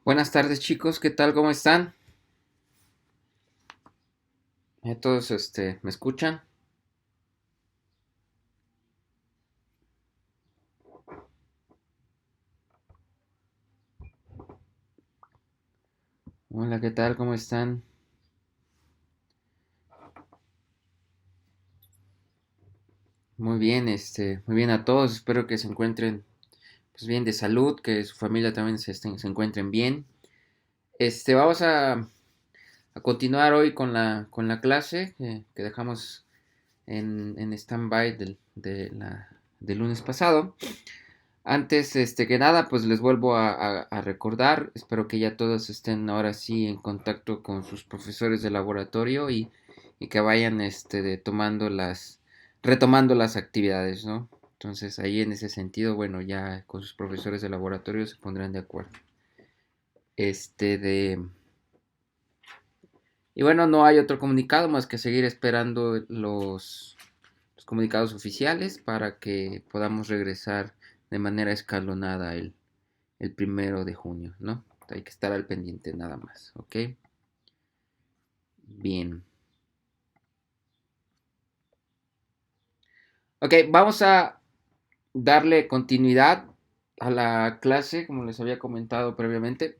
Buenas tardes chicos, ¿qué tal? ¿Cómo están? Todos me escuchan. Hola, ¿qué tal? ¿Cómo están? Muy bien, muy bien a todos. Espero que se encuentren pues bien de salud, que su familia también se encuentren bien. Vamos a continuar hoy con la clase que dejamos en stand-by del lunes pasado. Antes, que nada, pues les vuelvo a recordar, espero que ya todos estén ahora sí en contacto con sus profesores de laboratorio y que vayan, retomando las actividades, ¿no? Entonces ahí en ese sentido, bueno, ya con sus profesores de laboratorio se pondrán de acuerdo. Este de... Y bueno, no hay otro comunicado más que seguir esperando los comunicados oficiales para que podamos regresar de manera escalonada el 1 de junio, ¿no? Hay que estar al pendiente nada más, ¿ok? Bien. Ok, vamos a darle continuidad a la clase, como les había comentado previamente.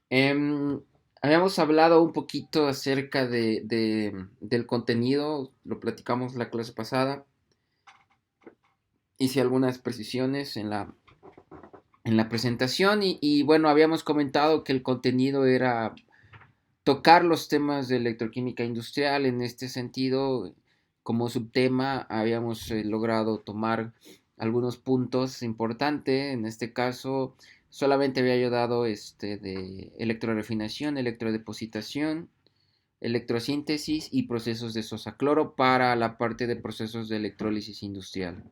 Em, Habíamos hablado un poquito acerca del contenido, lo platicamos la clase pasada. Hice algunas precisiones en la presentación y bueno, habíamos comentado que el contenido era tocar los temas de electroquímica industrial. En este sentido, como subtema, habíamos logrado tomar algunos puntos importantes. En este caso, solamente había ayudado de electrorefinación, electrodepositación, electrosíntesis y procesos de sosacloro para la parte de procesos de electrólisis industrial.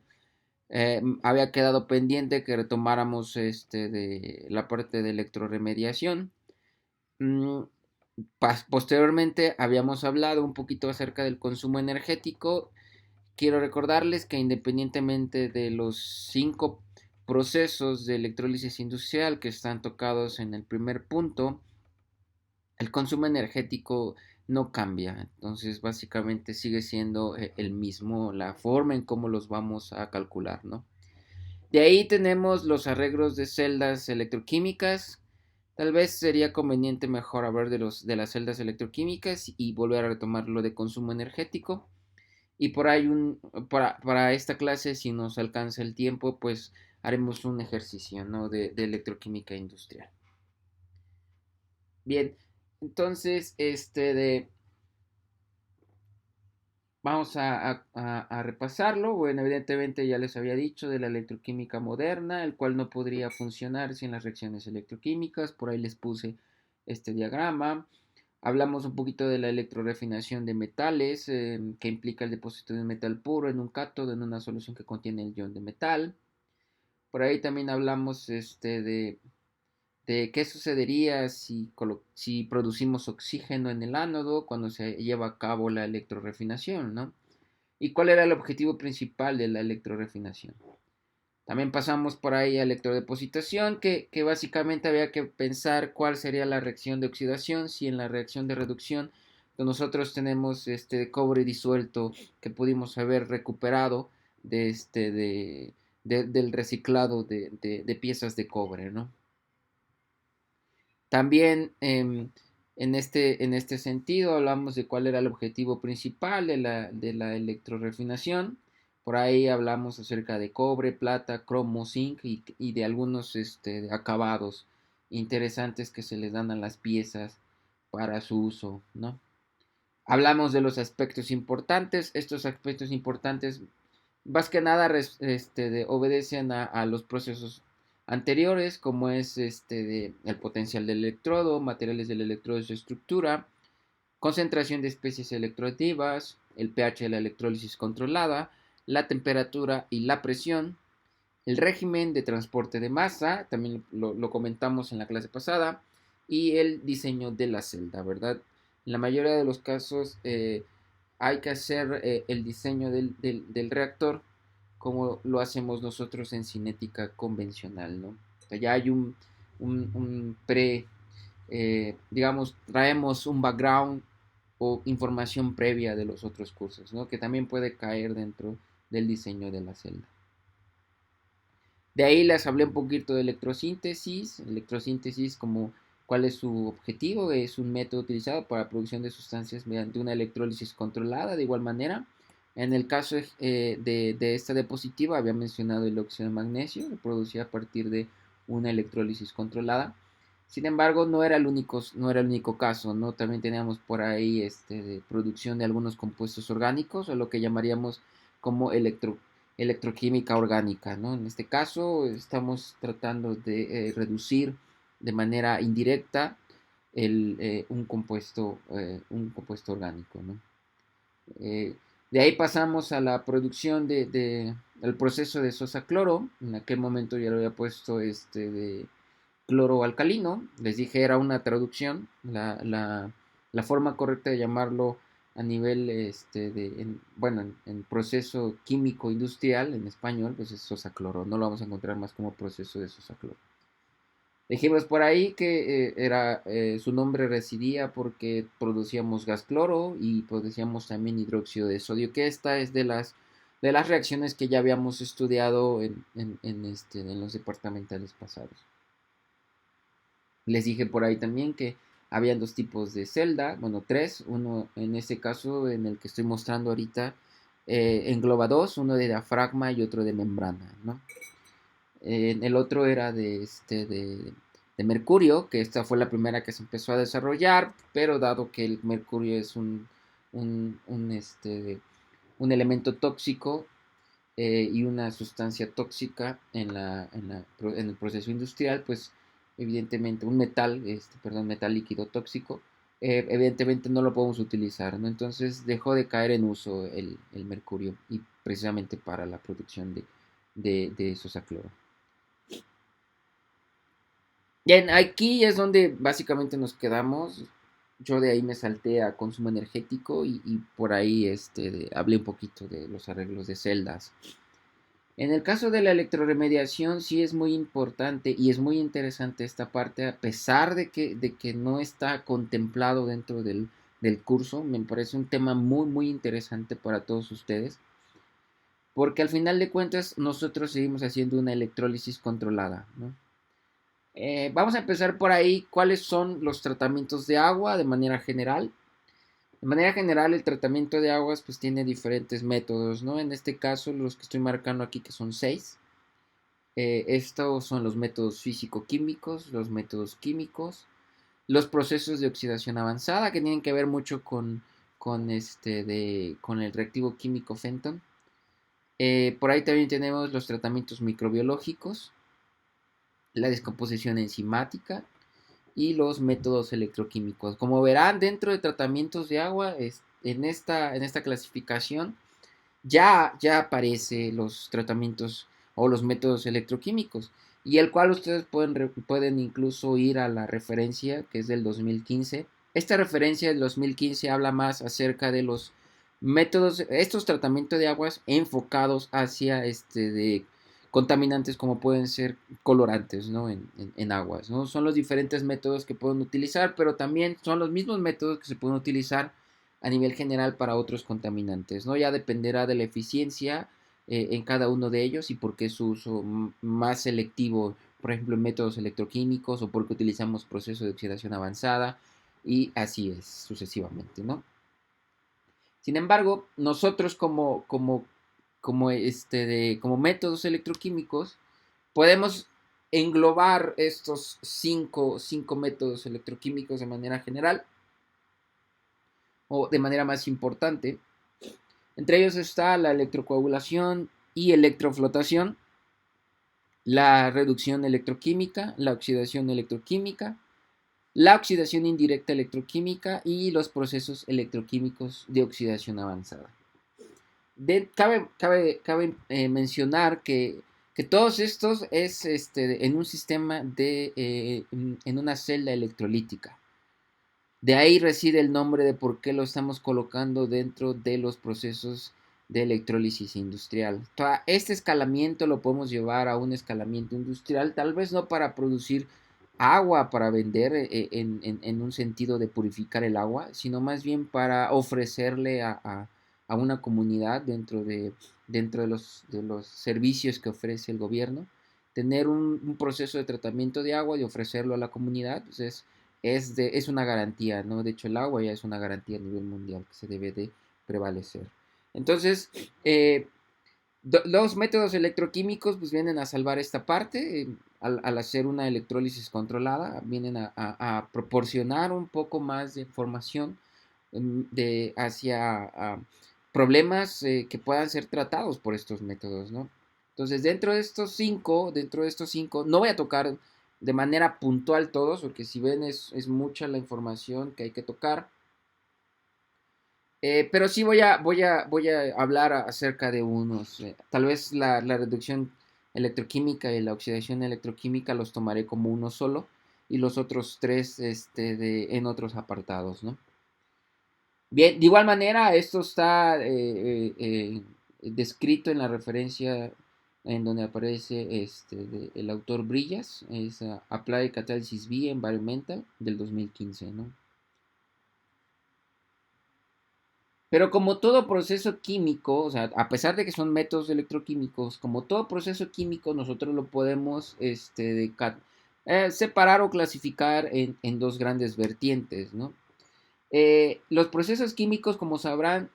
Había quedado pendiente que retomáramos de la parte de electroremediación. Mm, Posteriormente habíamos hablado un poquito acerca del consumo energético. Quiero recordarles que independientemente de los 5 procesos de electrólisis industrial que están tocados en el primer punto, el consumo energético no cambia. Entonces básicamente sigue siendo el mismo, la forma en cómo los vamos a calcular, ¿no? De ahí tenemos los arreglos de celdas electroquímicas. Tal vez sería conveniente mejor hablar de las celdas electroquímicas y volver a retomar lo de consumo energético. Y por ahí para esta clase, si nos alcanza el tiempo, pues haremos un ejercicio, ¿no? De electroquímica industrial. Bien, entonces, vamos a repasarlo. Bueno, evidentemente ya les había dicho de la electroquímica moderna, el cual no podría funcionar sin las reacciones electroquímicas. Por ahí les puse este diagrama. Hablamos un poquito de la electrorefinación de metales, que implica el depósito de un metal puro en un cátodo en una solución que contiene el ion de metal. Por ahí también hablamos de qué sucedería si producimos oxígeno en el ánodo cuando se lleva a cabo la electrorefinación, ¿no? ¿Y cuál era el objetivo principal de la electrorefinación? También pasamos por ahí a electrodepositación, que básicamente había que pensar cuál sería la reacción de oxidación, si en la reacción de reducción nosotros tenemos este cobre disuelto que pudimos haber recuperado de del reciclado de piezas de cobre, ¿no? También en este sentido hablamos de cuál era el objetivo principal de la electrorefinación. Por ahí hablamos acerca de cobre, plata, cromo, zinc y de algunos acabados interesantes que se les dan a las piezas para su uso, ¿no? Hablamos de los aspectos importantes. Estos aspectos importantes más que nada obedecen a los procesos anteriores, como es el potencial del electrodo, materiales del electrodo y su estructura, concentración de especies electroactivas, el pH de la electrólisis controlada, la temperatura y la presión, el régimen de transporte de masa, también lo comentamos en la clase pasada, y el diseño de la celda, ¿verdad? En la mayoría de los casos hay que hacer el diseño del reactor como lo hacemos nosotros en cinética convencional, ¿no? O sea, ya hay digamos, traemos un background o información previa de los otros cursos, ¿no? Que también puede caer dentro del diseño de la celda. De ahí les hablé un poquito de electrosíntesis. Electrosíntesis como cuál es su objetivo. Es un método utilizado para la producción de sustancias mediante una electrólisis controlada. De igual manera, en el caso de esta diapositiva había mencionado el óxido de magnesio, producido a partir de una electrólisis controlada. Sin embargo, no era el único caso, ¿no? También teníamos por ahí de producción de algunos compuestos orgánicos, o lo que llamaríamos como electroquímica orgánica, ¿no? En este caso estamos tratando de reducir de manera indirecta un compuesto orgánico, ¿no? De ahí pasamos a la producción el proceso de sosa cloro. En aquel momento ya lo había puesto de cloro alcalino. Les dije era una traducción. La forma correcta de llamarlo a nivel en proceso químico industrial en español, pues es sosa cloro. No lo vamos a encontrar más como proceso de sosa cloro. Dijimos por ahí que su nombre residía porque producíamos gas cloro y producíamos también hidróxido de sodio, que esta es de las reacciones que ya habíamos estudiado en los departamentales pasados. Les dije por ahí también que habían dos tipos de celda, bueno, tres. Uno en este caso, en el que estoy mostrando ahorita, engloba dos, uno de diafragma y otro de membrana, ¿no? El otro era de mercurio, que esta fue la primera que se empezó a desarrollar, pero dado que el mercurio es un elemento tóxico y una sustancia tóxica en el proceso industrial, pues evidentemente un metal líquido tóxico, evidentemente no lo podemos utilizar, ¿no? Entonces dejó de caer en uso el mercurio y precisamente para la producción de esos acloro. Bien, aquí es donde básicamente nos quedamos. Yo de ahí me salté a consumo energético y por ahí hablé un poquito de los arreglos de celdas. En el caso de la electroremediación sí es muy importante y es muy interesante esta parte, a pesar de que no está contemplado dentro del curso. Me parece un tema muy, muy interesante para todos ustedes, porque al final de cuentas nosotros seguimos haciendo una electrólisis controlada, ¿no? Vamos a empezar por ahí. ¿Cuáles son los tratamientos de agua de manera general? De manera general, el tratamiento de aguas pues tiene diferentes métodos, ¿no? En este caso, los que estoy marcando aquí, que son 6. Estos son los métodos físico-químicos, los métodos químicos, los procesos de oxidación avanzada, que tienen que ver mucho con el reactivo químico Fenton. Por ahí también tenemos los tratamientos microbiológicos, la descomposición enzimática y los métodos electroquímicos. Como verán, dentro de tratamientos de agua, en esta clasificación ya aparece los tratamientos o los métodos electroquímicos, y el cual ustedes pueden incluso ir a la referencia que es del 2015. Esta referencia del 2015 habla más acerca de los métodos, estos tratamientos de aguas enfocados hacia de contaminantes como pueden ser colorantes, ¿no? en aguas, ¿no? Son los diferentes métodos que pueden utilizar, pero también son los mismos métodos que se pueden utilizar a nivel general para otros contaminantes, ¿no? Ya dependerá de la eficiencia en cada uno de ellos y por qué su uso más selectivo, por ejemplo, en métodos electroquímicos, o porque utilizamos procesos de oxidación avanzada, y así es sucesivamente, ¿no? Sin embargo, nosotros como métodos electroquímicos podemos englobar estos cinco métodos electroquímicos de manera general o de manera más importante. Entre ellos está la electrocoagulación y electroflotación, la reducción electroquímica, la oxidación electroquímica, la oxidación indirecta electroquímica y los procesos electroquímicos de oxidación avanzada. Cabe mencionar que todos estos es en un sistema en una celda electrolítica. De ahí reside el nombre de por qué lo estamos colocando dentro de los procesos de electrólisis industrial. Este escalamiento lo podemos llevar a un escalamiento industrial, tal vez no para producir agua para vender en un sentido de purificar el agua, sino más bien para ofrecerle a una comunidad dentro de los servicios que ofrece el gobierno, tener un proceso de tratamiento de agua y ofrecerlo a la comunidad, pues es una garantía, ¿no? De hecho, el agua ya es una garantía a nivel mundial que se debe de prevalecer. Entonces, los métodos electroquímicos pues vienen a salvar esta parte, al hacer una electrólisis controlada, vienen a proporcionar un poco más de información hacia problemas que puedan ser tratados por estos métodos, ¿no? Entonces, dentro de estos cinco, no voy a tocar de manera puntual todos, porque si ven es mucha la información que hay que tocar. Pero sí voy a hablar acerca de unos. Tal vez la reducción electroquímica y la oxidación electroquímica los tomaré como uno solo y los otros tres en otros apartados, ¿no? Bien, de igual manera, esto está descrito en la referencia en donde aparece el autor Brillas, es Applied Catalysis B Environmental del 2015, ¿no? Pero como todo proceso químico, o sea, a pesar de que son métodos electroquímicos, como todo proceso químico, nosotros lo podemos separar o clasificar en dos grandes vertientes, ¿no? Los procesos químicos, como sabrán,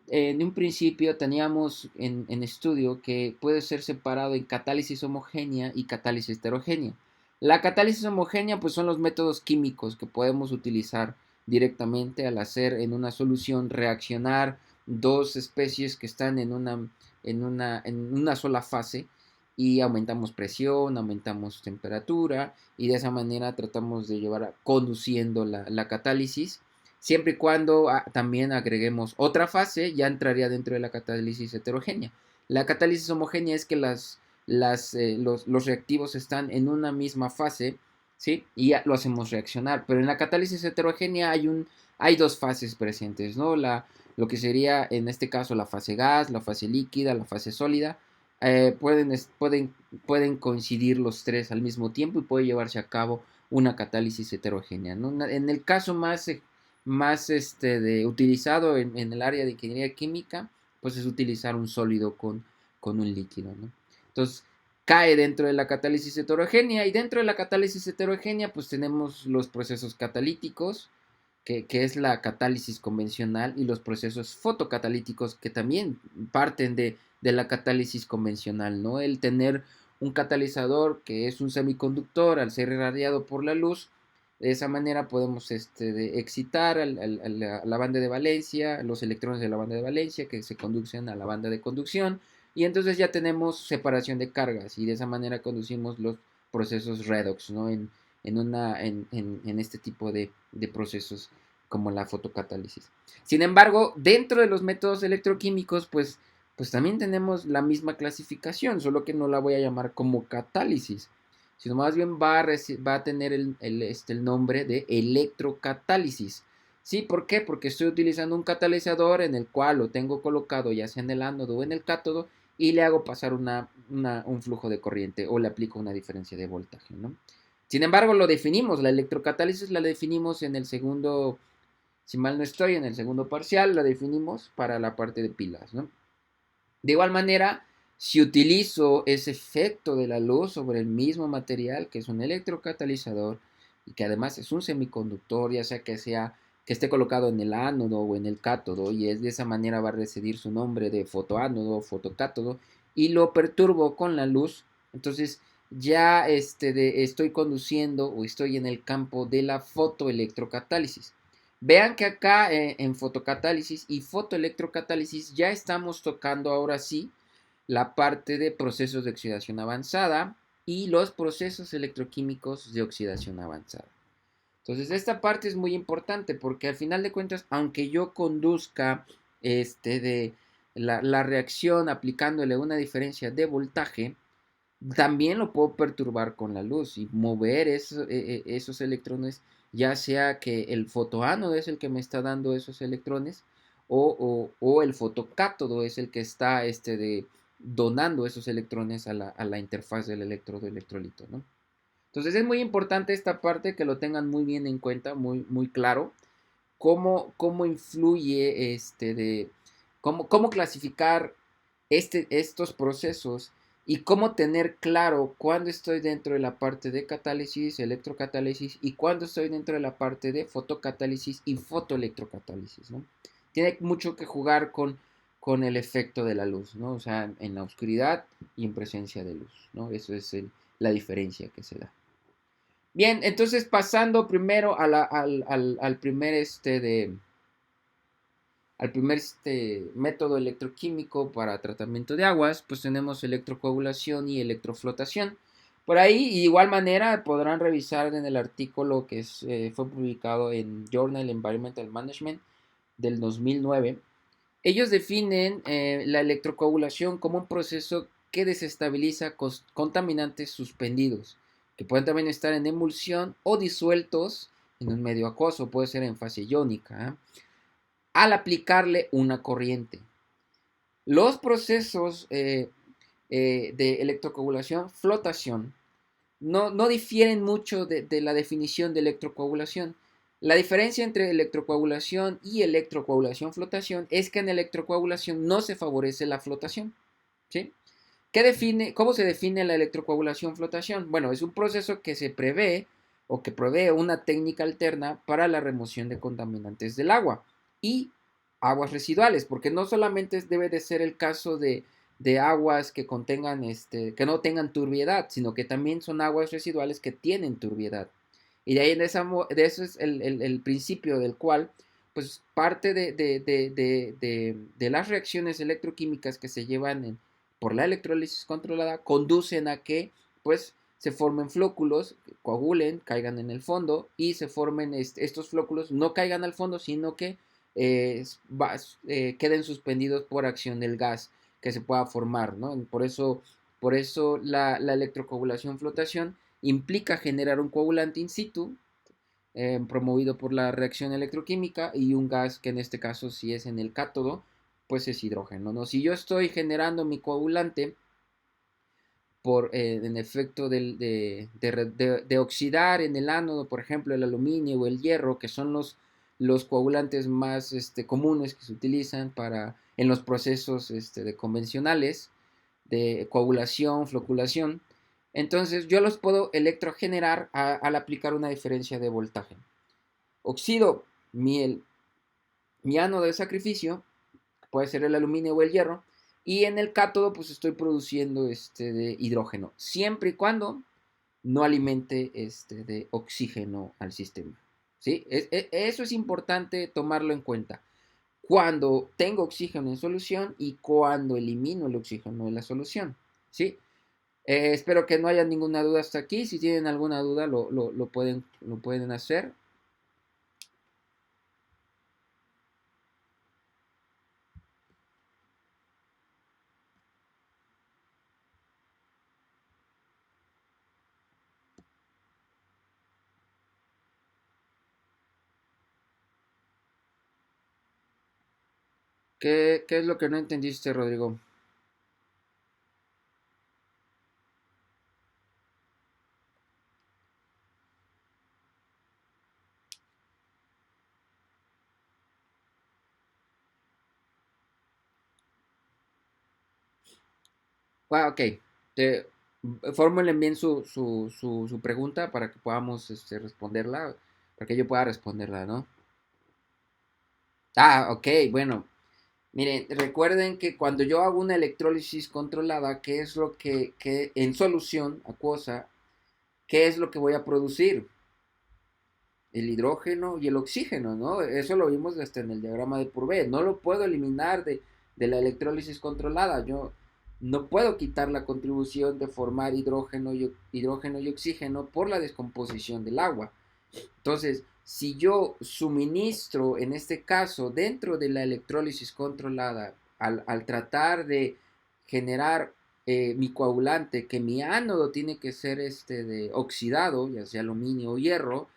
en un principio teníamos en estudio que puede ser separado en catálisis homogénea y catálisis heterogénea. La catálisis homogénea pues son los métodos químicos que podemos utilizar directamente al hacer en una solución reaccionar dos especies que están en una sola fase y aumentamos presión, aumentamos temperatura y de esa manera tratamos de llevar conduciendo la catálisis. Siempre y cuando también agreguemos otra fase, ya entraría dentro de la catálisis heterogénea. La catálisis homogénea es que los reactivos están en una misma fase, ¿sí? Y ya lo hacemos reaccionar. Pero en la catálisis heterogénea hay dos fases presentes, ¿no? Lo que sería en este caso la fase gas, la fase líquida, la fase sólida. Pueden coincidir los tres al mismo tiempo y puede llevarse a cabo una catálisis heterogénea, ¿no? En el caso más utilizado en el área de ingeniería química, pues es utilizar un sólido con un líquido, ¿no? Entonces, cae dentro de la catálisis heterogénea y dentro de la catálisis heterogénea, pues tenemos los procesos catalíticos, que es la catálisis convencional, y los procesos fotocatalíticos, que también parten de la catálisis convencional, ¿no? El tener un catalizador que es un semiconductor al ser irradiado por la luz, de esa manera podemos excitar a la banda de valencia, los electrones de la banda de valencia que se conducen a la banda de conducción, y entonces ya tenemos separación de cargas y de esa manera conducimos los procesos redox, ¿no? En este tipo de procesos como la fotocatálisis. Sin embargo, dentro de los métodos electroquímicos, pues también tenemos la misma clasificación, solo que no la voy a llamar como catálisis, sino más bien va a tener el nombre de electrocatálisis. ¿Sí? ¿Por qué? Porque estoy utilizando un catalizador en el cual lo tengo colocado ya sea en el ánodo o en el cátodo y le hago pasar un flujo de corriente o le aplico una diferencia de voltaje, ¿no? Sin embargo, lo definimos, la electrocatálisis la definimos en el segundo, si mal no estoy, en el segundo parcial, la definimos para la parte de pilas, ¿no? De igual manera, si utilizo ese efecto de la luz sobre el mismo material, que es un electrocatalizador, y que además es un semiconductor, ya sea que esté colocado en el ánodo o en el cátodo, y es de esa manera va a recibir su nombre de fotoánodo o fotocátodo, y lo perturbo con la luz, entonces ya estoy conduciendo o estoy en el campo de la fotoelectrocatálisis. Vean que acá en fotocatálisis y fotoelectrocatálisis ya estamos tocando ahora sí la parte de procesos de oxidación avanzada y los procesos electroquímicos de oxidación avanzada. Entonces esta parte es muy importante porque al final de cuentas, aunque yo conduzca de la reacción aplicándole una diferencia de voltaje, también lo puedo perturbar con la luz y mover esos electrones, ya sea que el fotoánodo es el que me está dando esos electrones o el fotocátodo es el que está donando esos electrones a la interfaz del electrodo electrolito, ¿no? Entonces es muy importante esta parte que lo tengan muy bien en cuenta, muy, muy claro, cómo influye cómo clasificar estos procesos y cómo tener claro cuándo estoy dentro de la parte de catálisis, electrocatálisis y cuándo estoy dentro de la parte de fotocatálisis y fotoelectrocatálisis, ¿no? Tiene mucho que jugar con el efecto de la luz, ¿no? O sea, en la oscuridad y en presencia de luz, ¿no? Eso es la diferencia que se da. Bien, entonces pasando primero al primer método electroquímico para tratamiento de aguas, pues tenemos electrocoagulación y electroflotación. Por ahí, de igual manera, podrán revisar en el artículo que fue publicado en Journal Environmental Management del 2009. Ellos definen la electrocoagulación como un proceso que desestabiliza contaminantes suspendidos, que pueden también estar en emulsión o disueltos en un medio acuoso, puede ser en fase iónica, al aplicarle una corriente. Los procesos de electrocoagulación, flotación, no difieren mucho de la definición de electrocoagulación. La diferencia entre electrocoagulación y electrocoagulación flotación es que en electrocoagulación no se favorece la flotación. ¿Sí? ¿Cómo se define la electrocoagulación flotación? Bueno, es un proceso que se prevé o que provee una técnica alterna para la remoción de contaminantes del agua y aguas residuales, porque no solamente debe de ser el caso de aguas que contengan, que no tengan turbiedad, sino que también son aguas residuales que tienen turbiedad. Y de ahí de eso es el principio del cual, pues parte de las reacciones electroquímicas que se llevan por la electrólisis controlada conducen a que, pues, se formen flóculos, coagulen, caigan en el fondo y se formen estos flóculos, no caigan al fondo, sino que queden suspendidos por acción del gas que se pueda formar, ¿no? Por eso la electrocoagulación flotación implica generar un coagulante in situ promovido por la reacción electroquímica y un gas que en este caso si es en el cátodo pues es hidrógeno, ¿no? Si yo estoy generando mi coagulante por en efecto de oxidar en el ánodo, por ejemplo, el aluminio o el hierro, que son los coagulantes más comunes que se utilizan en los procesos de convencionales de coagulación, floculación. Entonces yo los puedo electrogenerar al aplicar una diferencia de voltaje. Oxido mi ánodo de sacrificio, puede ser el aluminio o el hierro, y en el cátodo pues estoy produciendo de hidrógeno, siempre y cuando no alimente de oxígeno al sistema. ¿Sí? Eso es importante tomarlo en cuenta. Cuando tengo oxígeno en solución y cuando elimino el oxígeno de la solución. ¿Sí? Espero que no haya ninguna duda hasta aquí. Si tienen alguna duda lo pueden hacer. ¿Qué es lo que no entendiste, Rodrigo? Ok. Te, Fórmulen bien su pregunta para que podamos responderla, para que yo pueda responderla, ¿no? Ok, bueno. Miren, recuerden que cuando yo hago una electrólisis controlada, ¿qué es lo que en solución acuosa, qué es lo que voy a producir? El hidrógeno y el oxígeno, ¿no? Eso lo vimos hasta en el diagrama de Purvé. No lo puedo eliminar de la electrólisis controlada. Yo no puedo quitar la contribución de formar hidrógeno y oxígeno por la descomposición del agua. Entonces, si yo suministro, en este caso, dentro de la electrólisis controlada, al tratar de generar mi coagulante, que mi ánodo tiene que ser de oxidado, ya sea aluminio o hierro,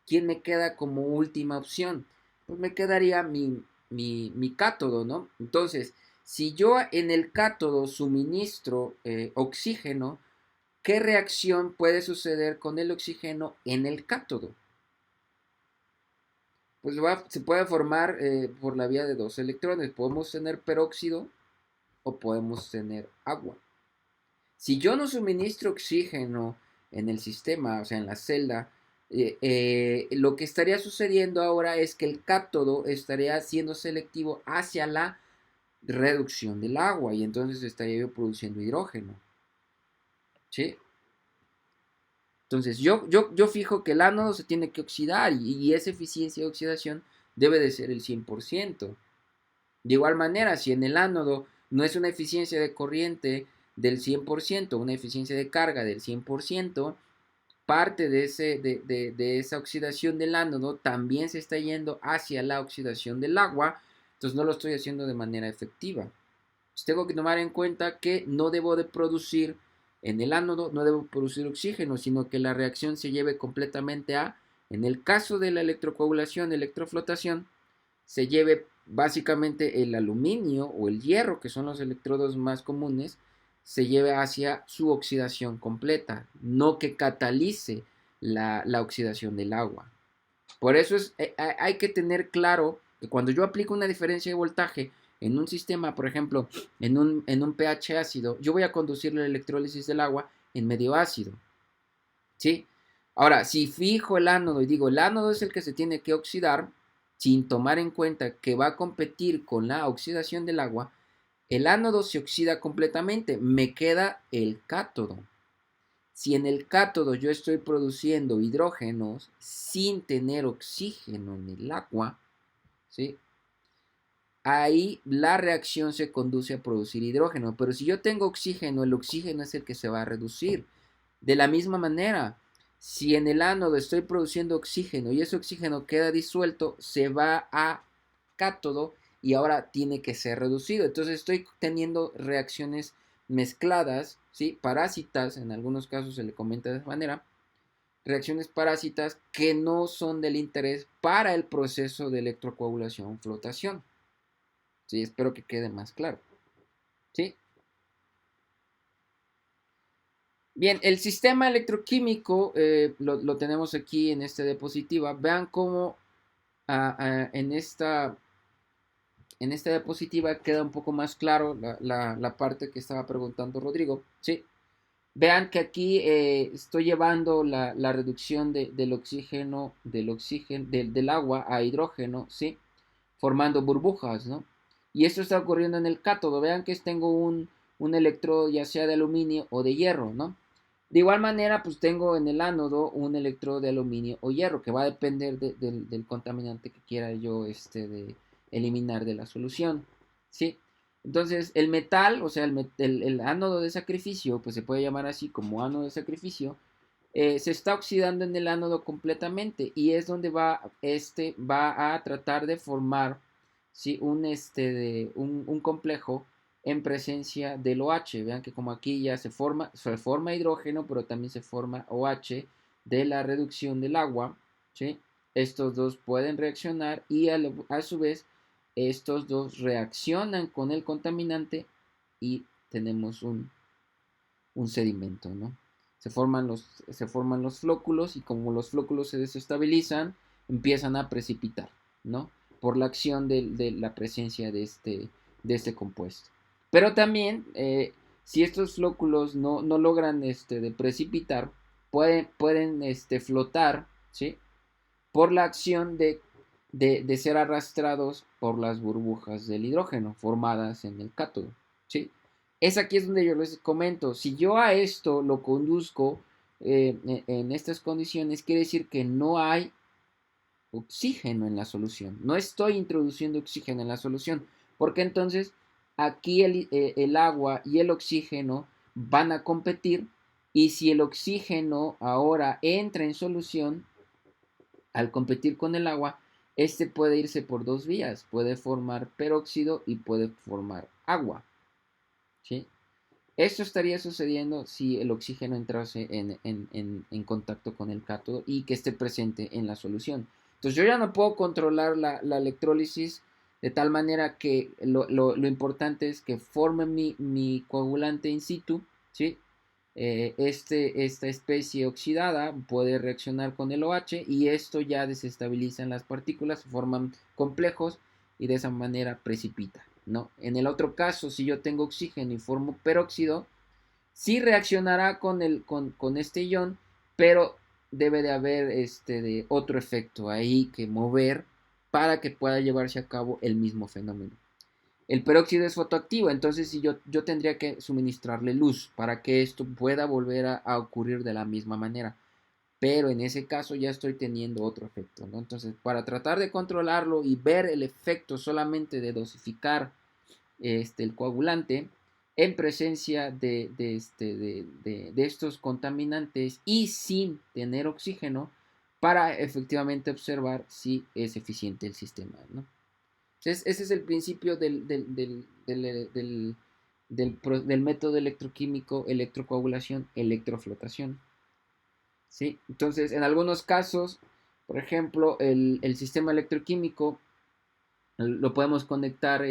¿quién me queda como última opción? Pues me quedaría mi cátodo, ¿no? Entonces, si yo en el cátodo suministro oxígeno, ¿qué reacción puede suceder con el oxígeno en el cátodo? Pues se puede formar por la vía de dos electrones. Podemos tener peróxido o podemos tener agua. Si yo no suministro oxígeno en el sistema, o sea, en la celda, lo que estaría sucediendo ahora es que el cátodo estaría siendo selectivo hacia la reducción del agua y entonces estaría yo produciendo hidrógeno. ¿Sí? Entonces, yo fijo que el ánodo se tiene que oxidar y esa eficiencia de oxidación debe de ser el 100%. De igual manera, si en el ánodo no es una eficiencia de corriente del 100%, una eficiencia de carga del 100%, parte de esa oxidación del ánodo también se está yendo hacia la oxidación del agua, entonces no lo estoy haciendo de manera efectiva. Entonces tengo que tomar en cuenta que no debo de producir en el ánodo, no debo producir oxígeno, sino que la reacción se lleve completamente a, en el caso de la electrocoagulación, electroflotación, se lleve básicamente el aluminio o el hierro, que son los electrodos más comunes, se lleve hacia su oxidación completa, no que catalice la oxidación del agua. Por eso hay que tener claro que cuando yo aplico una diferencia de voltaje en un sistema, por ejemplo, en un pH ácido, yo voy a conducir la electrólisis del agua en medio ácido. ¿Sí? Ahora, si fijo el ánodo y digo, el ánodo es el que se tiene que oxidar, sin tomar en cuenta que va a competir con la oxidación del agua, el ánodo se oxida completamente, me queda el cátodo. Si en el cátodo yo estoy produciendo hidrógenos sin tener oxígeno en el agua, ¿sí? Ahí la reacción se conduce a producir hidrógeno. Pero si yo tengo oxígeno, el oxígeno es el que se va a reducir. De la misma manera, si en el ánodo estoy produciendo oxígeno y ese oxígeno queda disuelto, se va a cátodo y ahora tiene que ser reducido. Entonces estoy teniendo reacciones mezcladas, ¿sí? Parásitas, en algunos casos se le comenta de esa manera, reacciones parásitas que no son del interés para el proceso de electrocoagulación flotación. Sí, espero que quede más claro. ¿Sí? Bien, el sistema electroquímico lo tenemos aquí en esta diapositiva. Vean cómo en esta diapositiva queda un poco más claro la parte que estaba preguntando Rodrigo. ¿Sí? Vean que aquí estoy llevando la reducción del oxígeno, del agua a hidrógeno, ¿sí? Formando burbujas, ¿no? Y esto está ocurriendo en el cátodo. Vean que tengo un electrodo ya sea de aluminio o de hierro, ¿no? De igual manera, pues tengo en el ánodo un electrodo de aluminio o hierro, que va a depender del contaminante que quiera yo de eliminar de la solución, ¿sí? Entonces, el metal, o sea, el ánodo de sacrificio, pues se puede llamar así como ánodo de sacrificio, se está oxidando en el ánodo completamente y es donde va a tratar de formar, ¿sí? un complejo en presencia del OH. Vean que como aquí ya se forma hidrógeno, pero también se forma OH de la reducción del agua, ¿sí? Estos dos pueden reaccionar y a su vez estos dos reaccionan con el contaminante y tenemos un sedimento, ¿no? Se forman los flóculos y como los flóculos se desestabilizan, empiezan a precipitar, ¿no? Por la acción de la presencia de este compuesto. Pero también, si estos flóculos no logran de precipitar, pueden flotar, ¿sí? Por la acción de ser arrastrados por las burbujas del hidrógeno formadas en el cátodo, ¿sí? Aquí es donde yo les comento, si yo a esto lo conduzco en estas condiciones, quiere decir que no hay oxígeno en la solución, no estoy introduciendo oxígeno en la solución, porque entonces aquí el agua y el oxígeno van a competir y si el oxígeno ahora entra en solución, al competir con el agua, este puede irse por dos vías, puede formar peróxido y puede formar agua, ¿sí? Esto estaría sucediendo si el oxígeno entrase en contacto con el cátodo y que esté presente en la solución. Entonces yo ya no puedo controlar la electrólisis de tal manera que lo importante es que forme mi coagulante in situ, ¿sí? esta especie oxidada puede reaccionar con el OH y esto ya desestabiliza en las partículas, forman complejos y de esa manera precipita, ¿no? En el otro caso, si yo tengo oxígeno y formo peróxido, sí reaccionará con este ion, pero debe de haber de otro efecto ahí que mover para que pueda llevarse a cabo el mismo fenómeno. El peróxido es fotoactivo, entonces si yo tendría que suministrarle luz para que esto pueda volver a ocurrir de la misma manera. Pero en ese caso ya estoy teniendo otro efecto, ¿no? Entonces, para tratar de controlarlo y ver el efecto solamente de dosificar el coagulante en presencia de estos contaminantes y sin tener oxígeno para efectivamente observar si es eficiente el sistema, ¿no? Entonces, ese es el principio del método electroquímico, electrocoagulación, electroflotación. ¿Sí? Entonces, en algunos casos, por ejemplo, el sistema electroquímico lo podemos conectar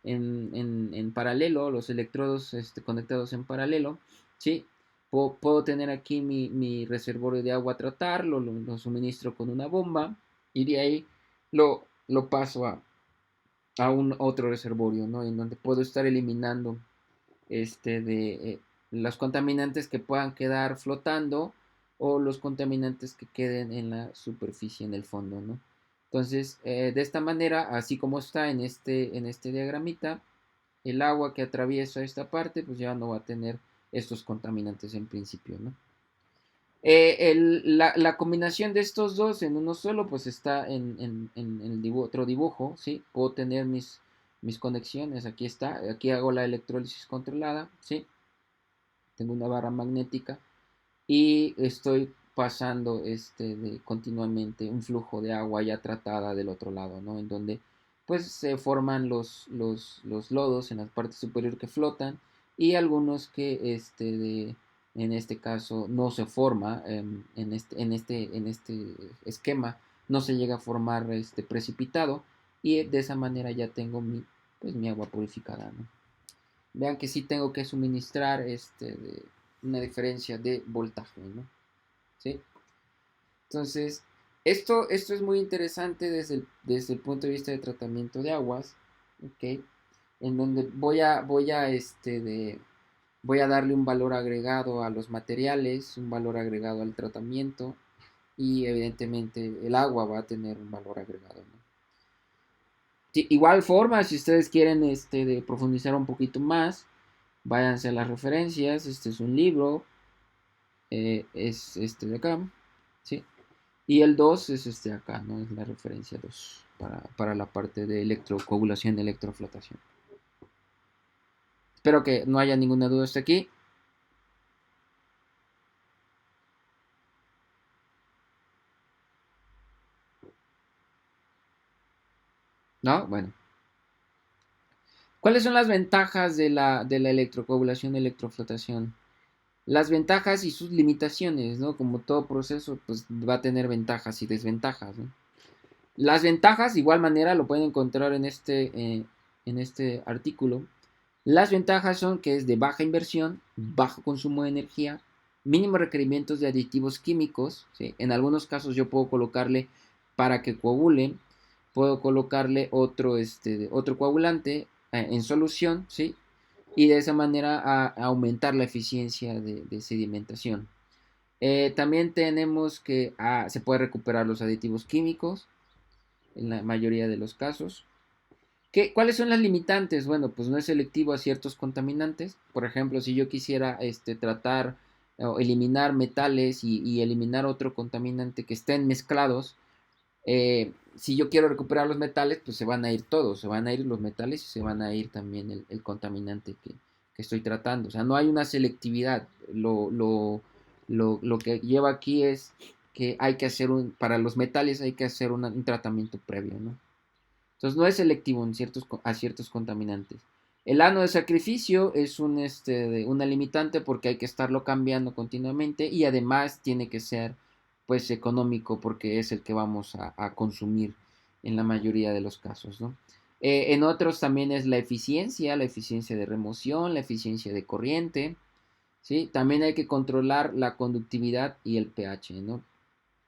en paralelo, los electrodos conectados en paralelo, ¿sí? Puedo tener aquí mi reservorio de agua a tratar, lo suministro con una bomba y de ahí lo paso a un otro reservorio, ¿no? En donde puedo estar eliminando los contaminantes que puedan quedar flotando o los contaminantes que queden en la superficie, en el fondo, ¿no? Entonces, de esta manera, así como está en este diagramita, el agua que atraviesa esta parte, pues ya no va a tener estos contaminantes en principio, ¿no? La combinación de estos dos en uno solo, pues está en el otro dibujo, ¿sí? Puedo tener mis conexiones, aquí está, aquí hago la electrólisis controlada, ¿sí? Tengo una barra magnética y estoy pasando continuamente un flujo de agua ya tratada del otro lado, ¿no? En donde pues se forman los lodos en la parte superior que flotan y algunos que en este caso no se forma en este esquema no se llega a formar precipitado y de esa manera ya tengo mi agua purificada, ¿no? Vean que sí tengo que suministrar una diferencia de voltaje, ¿no? ¿Sí? Entonces, esto es muy interesante desde el punto de vista de tratamiento de aguas, ¿ok? En donde voy a darle un valor agregado a los materiales, un valor agregado al tratamiento y evidentemente el agua va a tener un valor agregado, ¿no? Igual forma, si ustedes quieren de profundizar un poquito más, váyanse a las referencias. Este es un libro, es este de acá, ¿sí? Y el 2 es este de acá, ¿no? Es la referencia 2 para la parte de electrocoagulación, electroflotación. Espero que no haya ninguna duda hasta aquí. ¿No? Bueno. ¿Cuáles son las ventajas de la electrocoagulación, electroflotación? Las ventajas y sus limitaciones, ¿no? Como todo proceso, pues va a tener ventajas y desventajas, ¿no? Las ventajas, de igual manera, lo pueden encontrar en este artículo. Las ventajas son que es de baja inversión, bajo consumo de energía, mínimos requerimientos de aditivos químicos, ¿sí? En algunos casos yo puedo colocarle para que coagule, puedo colocarle otro coagulante en solución, ¿sí? Y de esa manera aumentar la eficiencia de sedimentación. También tenemos que se puede recuperar los aditivos químicos en la mayoría de los casos. ¿Cuáles son las limitantes? Bueno, pues no es selectivo a ciertos contaminantes. Por ejemplo, si yo quisiera tratar o eliminar metales y eliminar otro contaminante que estén mezclados, si yo quiero recuperar los metales, pues se van a ir todos, se van a ir los metales y se van a ir también el contaminante que estoy tratando. O sea, no hay una selectividad. Lo que lleva aquí es que hay que hacer para los metales hay que hacer un tratamiento previo, ¿no? Entonces no es selectivo a ciertos contaminantes. El ano de sacrificio es una limitante porque hay que estarlo cambiando continuamente y además tiene que ser pues económico porque es el que vamos a consumir en la mayoría de los casos, ¿no? En otros también es la eficiencia de remoción, la eficiencia de corriente, ¿sí? También hay que controlar la conductividad y el pH, ¿no?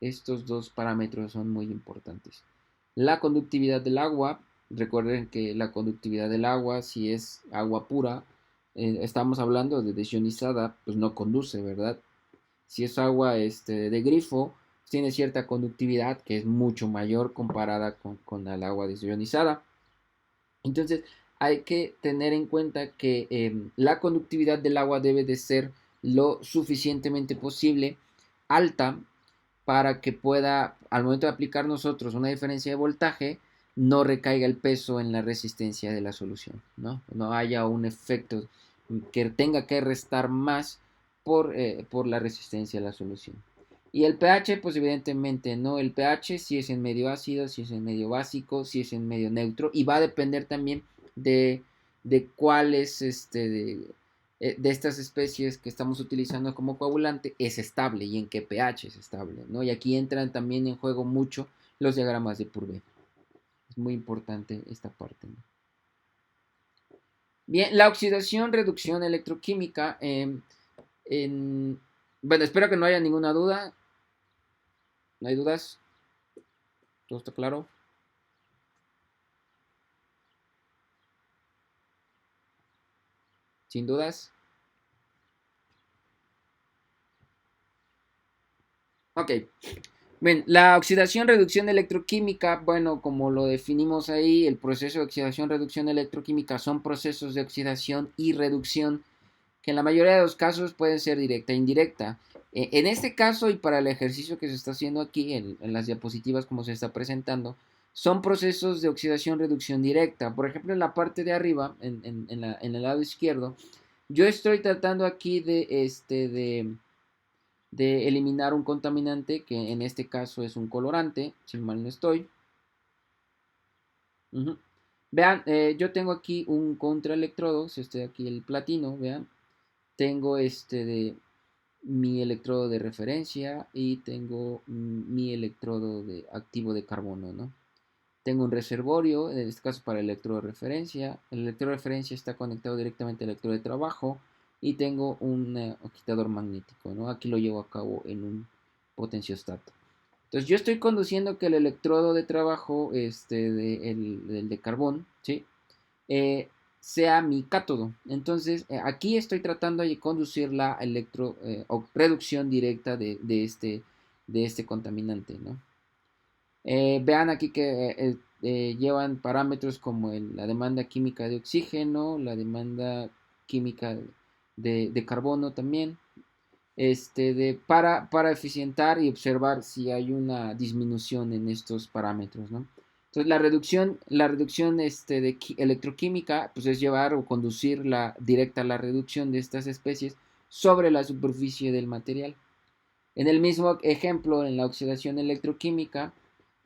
Estos dos parámetros son muy importantes. La conductividad del agua, recuerden que la conductividad del agua, si es agua pura, estamos hablando de desionizada, pues no conduce, ¿verdad? Si es agua de grifo, tiene cierta conductividad que es mucho mayor comparada con el agua desionizada. Entonces, hay que tener en cuenta que la conductividad del agua debe de ser lo suficientemente posible alta para que pueda, al momento de aplicar nosotros una diferencia de voltaje, no recaiga el peso en la resistencia de la solución, ¿no? No haya un efecto que tenga que restar más por la resistencia de la solución. Y el pH, pues evidentemente, ¿no? El pH si es en medio ácido, si es en medio básico, si es en medio neutro, y va a depender también de, de cuáles, de estas especies que estamos utilizando como coagulante es estable y en qué pH es estable, ¿no? Y aquí entran también en juego mucho los diagramas de Purvé. Es muy importante esta parte, ¿no? Bien, la oxidación, reducción electroquímica. Bueno, espero que no haya ninguna duda. ¿No hay dudas? ¿Todo está claro? ¿Sin dudas? Ok. Bien, la oxidación, reducción electroquímica, bueno, como lo definimos ahí, el proceso de oxidación, reducción electroquímica son procesos de oxidación y reducción que en la mayoría de los casos pueden ser directa e indirecta. En este caso y para el ejercicio que se está haciendo aquí, en las diapositivas como se está presentando, son procesos de oxidación-reducción directa. Por ejemplo, en la parte de arriba, en el lado izquierdo, yo estoy tratando aquí de eliminar un contaminante, que en este caso es un colorante, si mal no estoy. Uh-huh. Vean, yo tengo aquí un contraelectrodo, si estoy aquí el platino, vean, tengo de mi electrodo de referencia y tengo mi electrodo de activo de carbono, ¿no? Tengo un reservorio, en este caso para el electrodo de referencia. El electrodo de referencia está conectado directamente al electrodo de trabajo y tengo un agitador magnético, ¿no? Aquí lo llevo a cabo en un potenciostato. Entonces yo estoy conduciendo que el electrodo de trabajo, el de carbón, ¿sí? Sea mi cátodo. Entonces, aquí estoy tratando de conducir la o reducción directa de este contaminante, ¿no? Vean aquí que llevan parámetros como la demanda química de oxígeno, la demanda química de carbono también, para eficientar y observar si hay una disminución en estos parámetros, ¿no? Entonces la reducción de electroquímica pues es llevar o conducir directa la reducción de estas especies sobre la superficie del material. En el mismo ejemplo, en la oxidación electroquímica,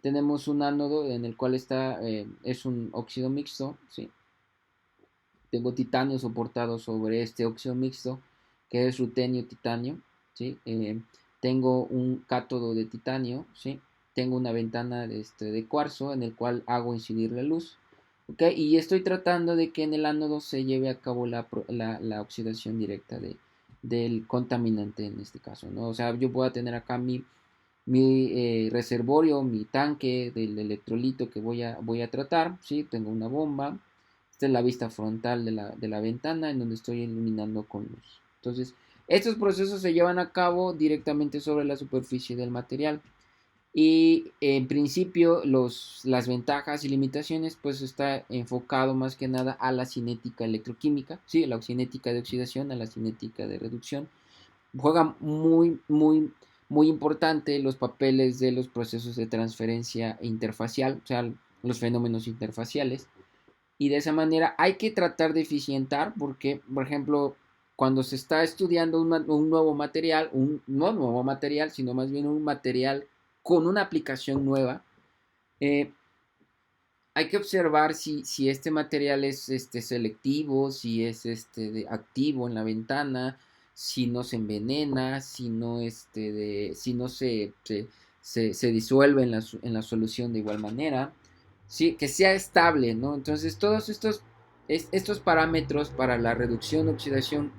tenemos un ánodo en el cual es un óxido mixto, ¿sí? Tengo titanio soportado sobre este óxido mixto, que es rutenio-titanio, ¿sí? Tengo un cátodo de titanio, ¿sí? Tengo una ventana de cuarzo en el cual hago incidir la luz, ¿ok? Y estoy tratando de que en el ánodo se lleve a cabo la oxidación directa del contaminante en este caso, ¿no? O sea, yo puedo tener acá mi reservorio, mi tanque del electrolito que voy a tratar, ¿sí? Tengo una bomba. Esta es la vista frontal de la ventana en donde estoy iluminando con luz. Entonces, estos procesos se llevan a cabo directamente sobre la superficie del material. Y en principio las ventajas y limitaciones pues está enfocado más que nada a la cinética electroquímica, ¿sí? A la cinética de oxidación, a la cinética de reducción. Juega muy, muy, muy importante los papeles de los procesos de transferencia interfacial, o sea, los fenómenos interfaciales. Y de esa manera hay que tratar de eficientar porque, por ejemplo, cuando se está estudiando un nuevo material, no nuevo material, sino más bien un material con una aplicación nueva, eh, hay que observar si este material es selectivo, si es activo en la ventana, si no se envenena, si no se disuelve en la solución de igual manera, ¿sí? Que sea estable, ¿no? Entonces todos estos parámetros para la reducción, oxidación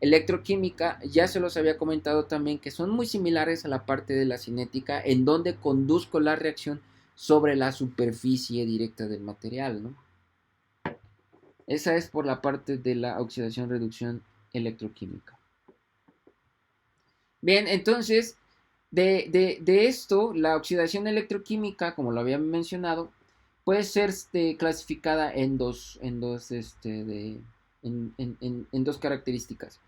electroquímica, ya se los había comentado también que son muy similares a la parte de la cinética, en donde conduzco la reacción sobre la superficie directa del material, ¿no? Esa es por la parte de la oxidación-reducción electroquímica. Bien, entonces, de esto, la oxidación electroquímica, como lo había mencionado, puede ser clasificada en dos características.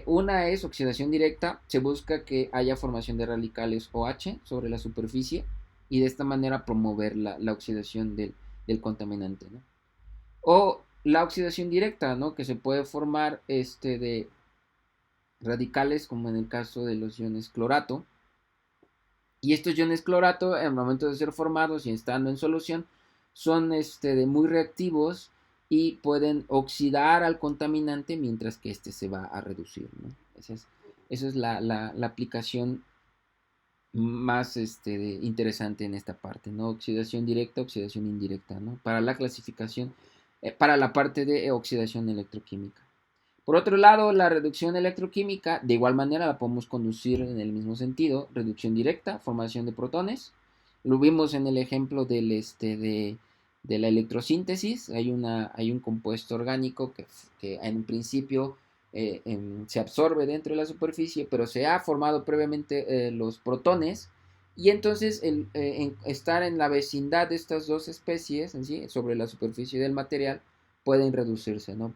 Una es oxidación directa, se busca que haya formación de radicales OH sobre la superficie y de esta manera promover la oxidación del contaminante, ¿no? O la oxidación directa, ¿no? Que se puede formar de radicales, como en el caso de los iones clorato. Y estos iones clorato, en el momento de ser formados y estando en solución, son muy reactivos y pueden oxidar al contaminante mientras que se va a reducir, ¿no? Esa es la aplicación más interesante en esta parte, ¿no? Oxidación directa, oxidación indirecta, ¿no? Para la clasificación, para la parte de oxidación electroquímica. Por otro lado, la reducción electroquímica, de igual manera, la podemos conducir en el mismo sentido. Reducción directa, formación de protones. Lo vimos en el ejemplo de la electrosíntesis. Hay un compuesto orgánico que en principio se absorbe dentro de la superficie, pero se ha formado previamente los protones. Y entonces estar en la vecindad de estas dos especies, ¿sí?, sobre la superficie del material, pueden reducirse, ¿no?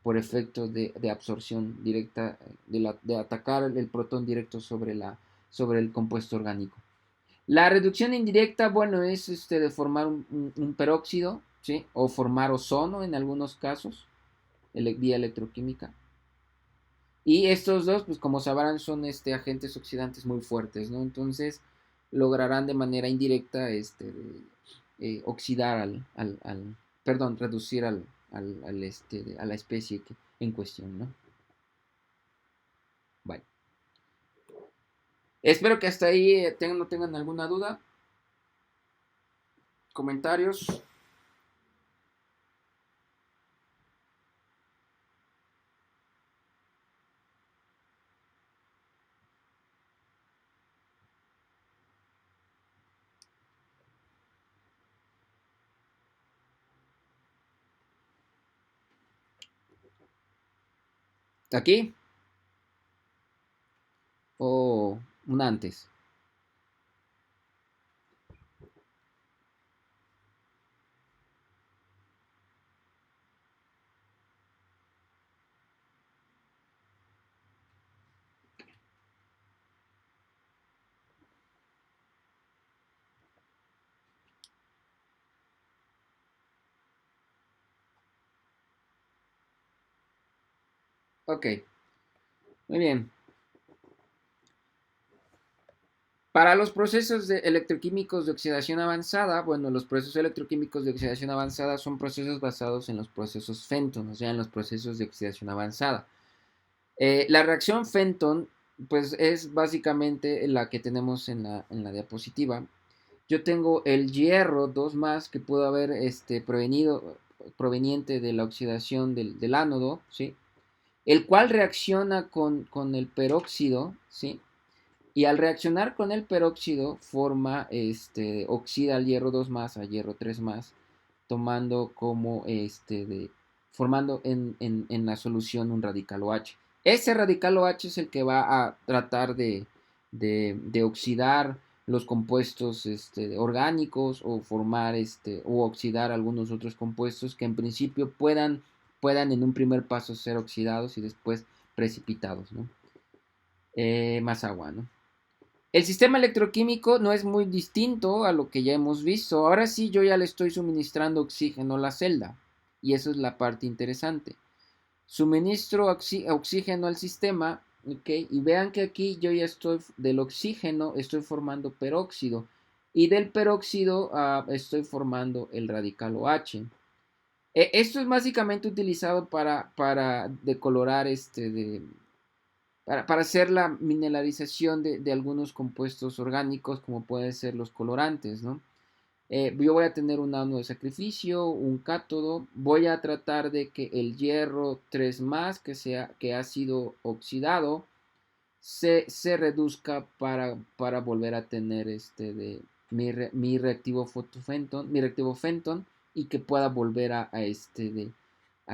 Por efecto de absorción directa, de atacar el protón directo sobre el compuesto orgánico. La reducción indirecta, bueno, es de formar un peróxido, ¿sí? O formar ozono en algunos casos, vía electroquímica. Y estos dos, pues como sabrán, son agentes oxidantes muy fuertes, ¿no? Entonces lograrán de manera indirecta oxidar perdón, reducir a la especie en cuestión, ¿no? Bueno, espero que hasta ahí no tengan alguna duda, comentarios. ¿Aquí? ¿O un antes? Ok, muy bien. Para los procesos electroquímicos de oxidación avanzada, bueno, los procesos electroquímicos de oxidación avanzada son procesos basados en los procesos Fenton, o sea, en los procesos de oxidación avanzada. La reacción Fenton, pues es básicamente la que tenemos en la diapositiva. Yo tengo el hierro 2 más que pudo haber proveniente de la oxidación del ánodo, ¿sí? El cual reacciona con el peróxido, ¿sí? Y al reaccionar con el peróxido forma, oxida el hierro 2 más a hierro 3 más, tomando como, formando en la solución un radical OH. Ese radical OH es el que va a tratar de oxidar los compuestos orgánicos o formar o oxidar algunos otros compuestos que en principio puedan en un primer paso ser oxidados y después precipitados, ¿no? Más agua, ¿no? El sistema electroquímico no es muy distinto a lo que ya hemos visto. Ahora sí, yo ya le estoy suministrando oxígeno a la celda. Y eso es la parte interesante. Suministro oxígeno al sistema, ¿ok? Y vean que aquí yo ya del oxígeno estoy formando peróxido. Y del peróxido estoy formando el radical OH. Esto es básicamente utilizado para decolorar para hacer la mineralización de algunos compuestos orgánicos como pueden ser los colorantes, ¿no? Yo voy a tener un ánodo de sacrificio, un cátodo. Voy a tratar de que el hierro 3 más que ha sido oxidado se reduzca para volver a tener mi reactivo fotofenton, mi reactivo fenton, y que pueda volver a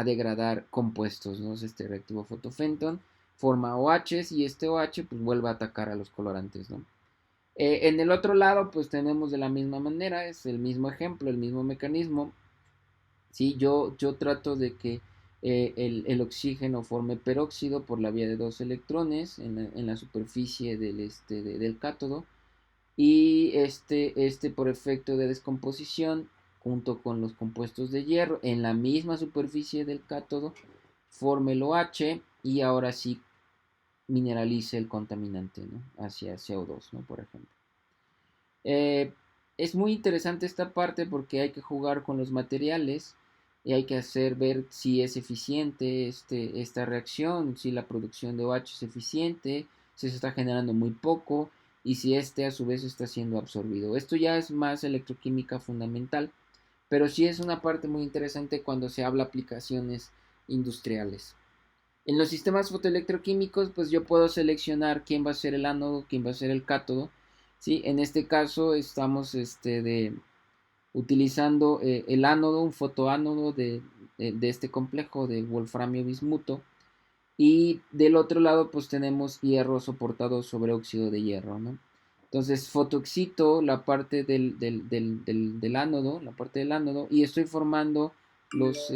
degradar compuestos, ¿no? Este reactivo fotofenton forma OHs y este OH pues vuelve a atacar a los colorantes, ¿no? En el otro lado pues tenemos de la misma manera, es el mismo ejemplo, el mismo mecanismo. ¿Sí? Yo trato de que el oxígeno forme peróxido por la vía de dos electrones en la superficie del cátodo, y por efecto de descomposición junto con los compuestos de hierro en la misma superficie del cátodo forme el OH y ahora sí mineralice el contaminante, ¿no? Hacia CO2, ¿no? Por ejemplo. Eh, es muy interesante esta parte porque hay que jugar con los materiales y hay que hacer ver si es eficiente esta reacción, si la producción de OH es eficiente, si se está generando muy poco y si a su vez está siendo absorbido. Esto ya es más electroquímica fundamental, pero sí es una parte muy interesante cuando se habla de aplicaciones industriales. En los sistemas fotoelectroquímicos, pues yo puedo seleccionar quién va a ser el ánodo, quién va a ser el cátodo. ¿Sí? En este caso estamos utilizando el ánodo, un fotoánodo de este complejo de wolframio bismuto. Y del otro lado pues tenemos hierro soportado sobre óxido de hierro, ¿no? Entonces fotoexcito la parte del ánodo, la parte del ánodo, y estoy formando los,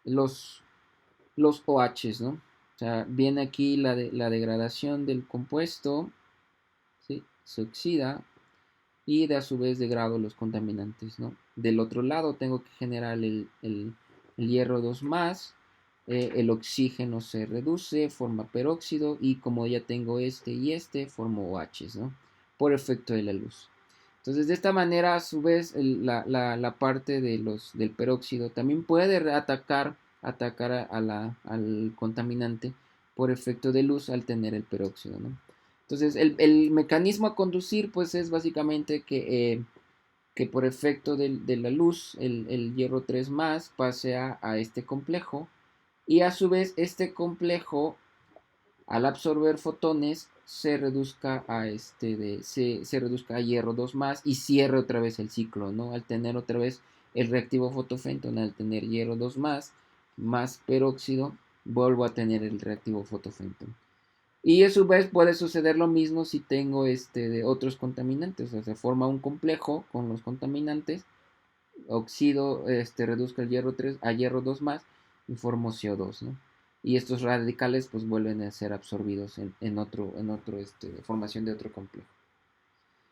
los, los OHs, ¿no? O sea, viene aquí la degradación del compuesto, ¿sí? Se oxida y de a su vez degrado los contaminantes, ¿no? Del otro lado tengo que generar el hierro 2 más, el oxígeno se reduce, forma peróxido y como ya tengo este y formo OHs, ¿no? Por efecto de la luz. Entonces de esta manera a su vez la parte del peróxido también puede atacar al contaminante por efecto de luz al tener el peróxido, ¿no? Entonces el mecanismo a conducir pues es básicamente que por efecto de la luz el hierro 3 más pase a este complejo y a su vez este complejo al absorber fotones se reduzca se reduzca a hierro 2 más y cierre otra vez el ciclo, ¿no? Al tener otra vez el reactivo fotofenton, al tener hierro 2 más peróxido, vuelvo a tener el reactivo fotofenton. Y a su vez puede suceder lo mismo si tengo de otros contaminantes, o sea, se forma un complejo con los contaminantes, oxido, reduzco el hierro 3 a hierro 2 más y formo CO2, ¿no? Y estos radicales pues vuelven a ser absorbidos en formación de otro complejo.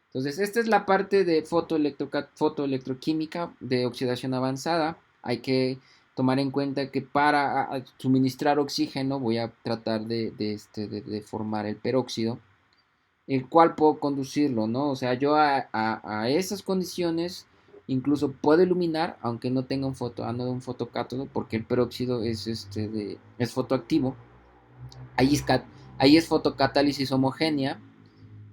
Entonces, esta es la parte de fotoelectroquímica de oxidación avanzada. Hay que tomar en cuenta que para suministrar oxígeno voy a tratar de formar el peróxido, el cual puedo conducirlo, ¿no? O sea, yo a esas condiciones incluso puedo iluminar, aunque no tenga un fotoánodo, un fotocátodo, porque el peróxido es fotoactivo. Ahí es, ahí es fotocatálisis homogénea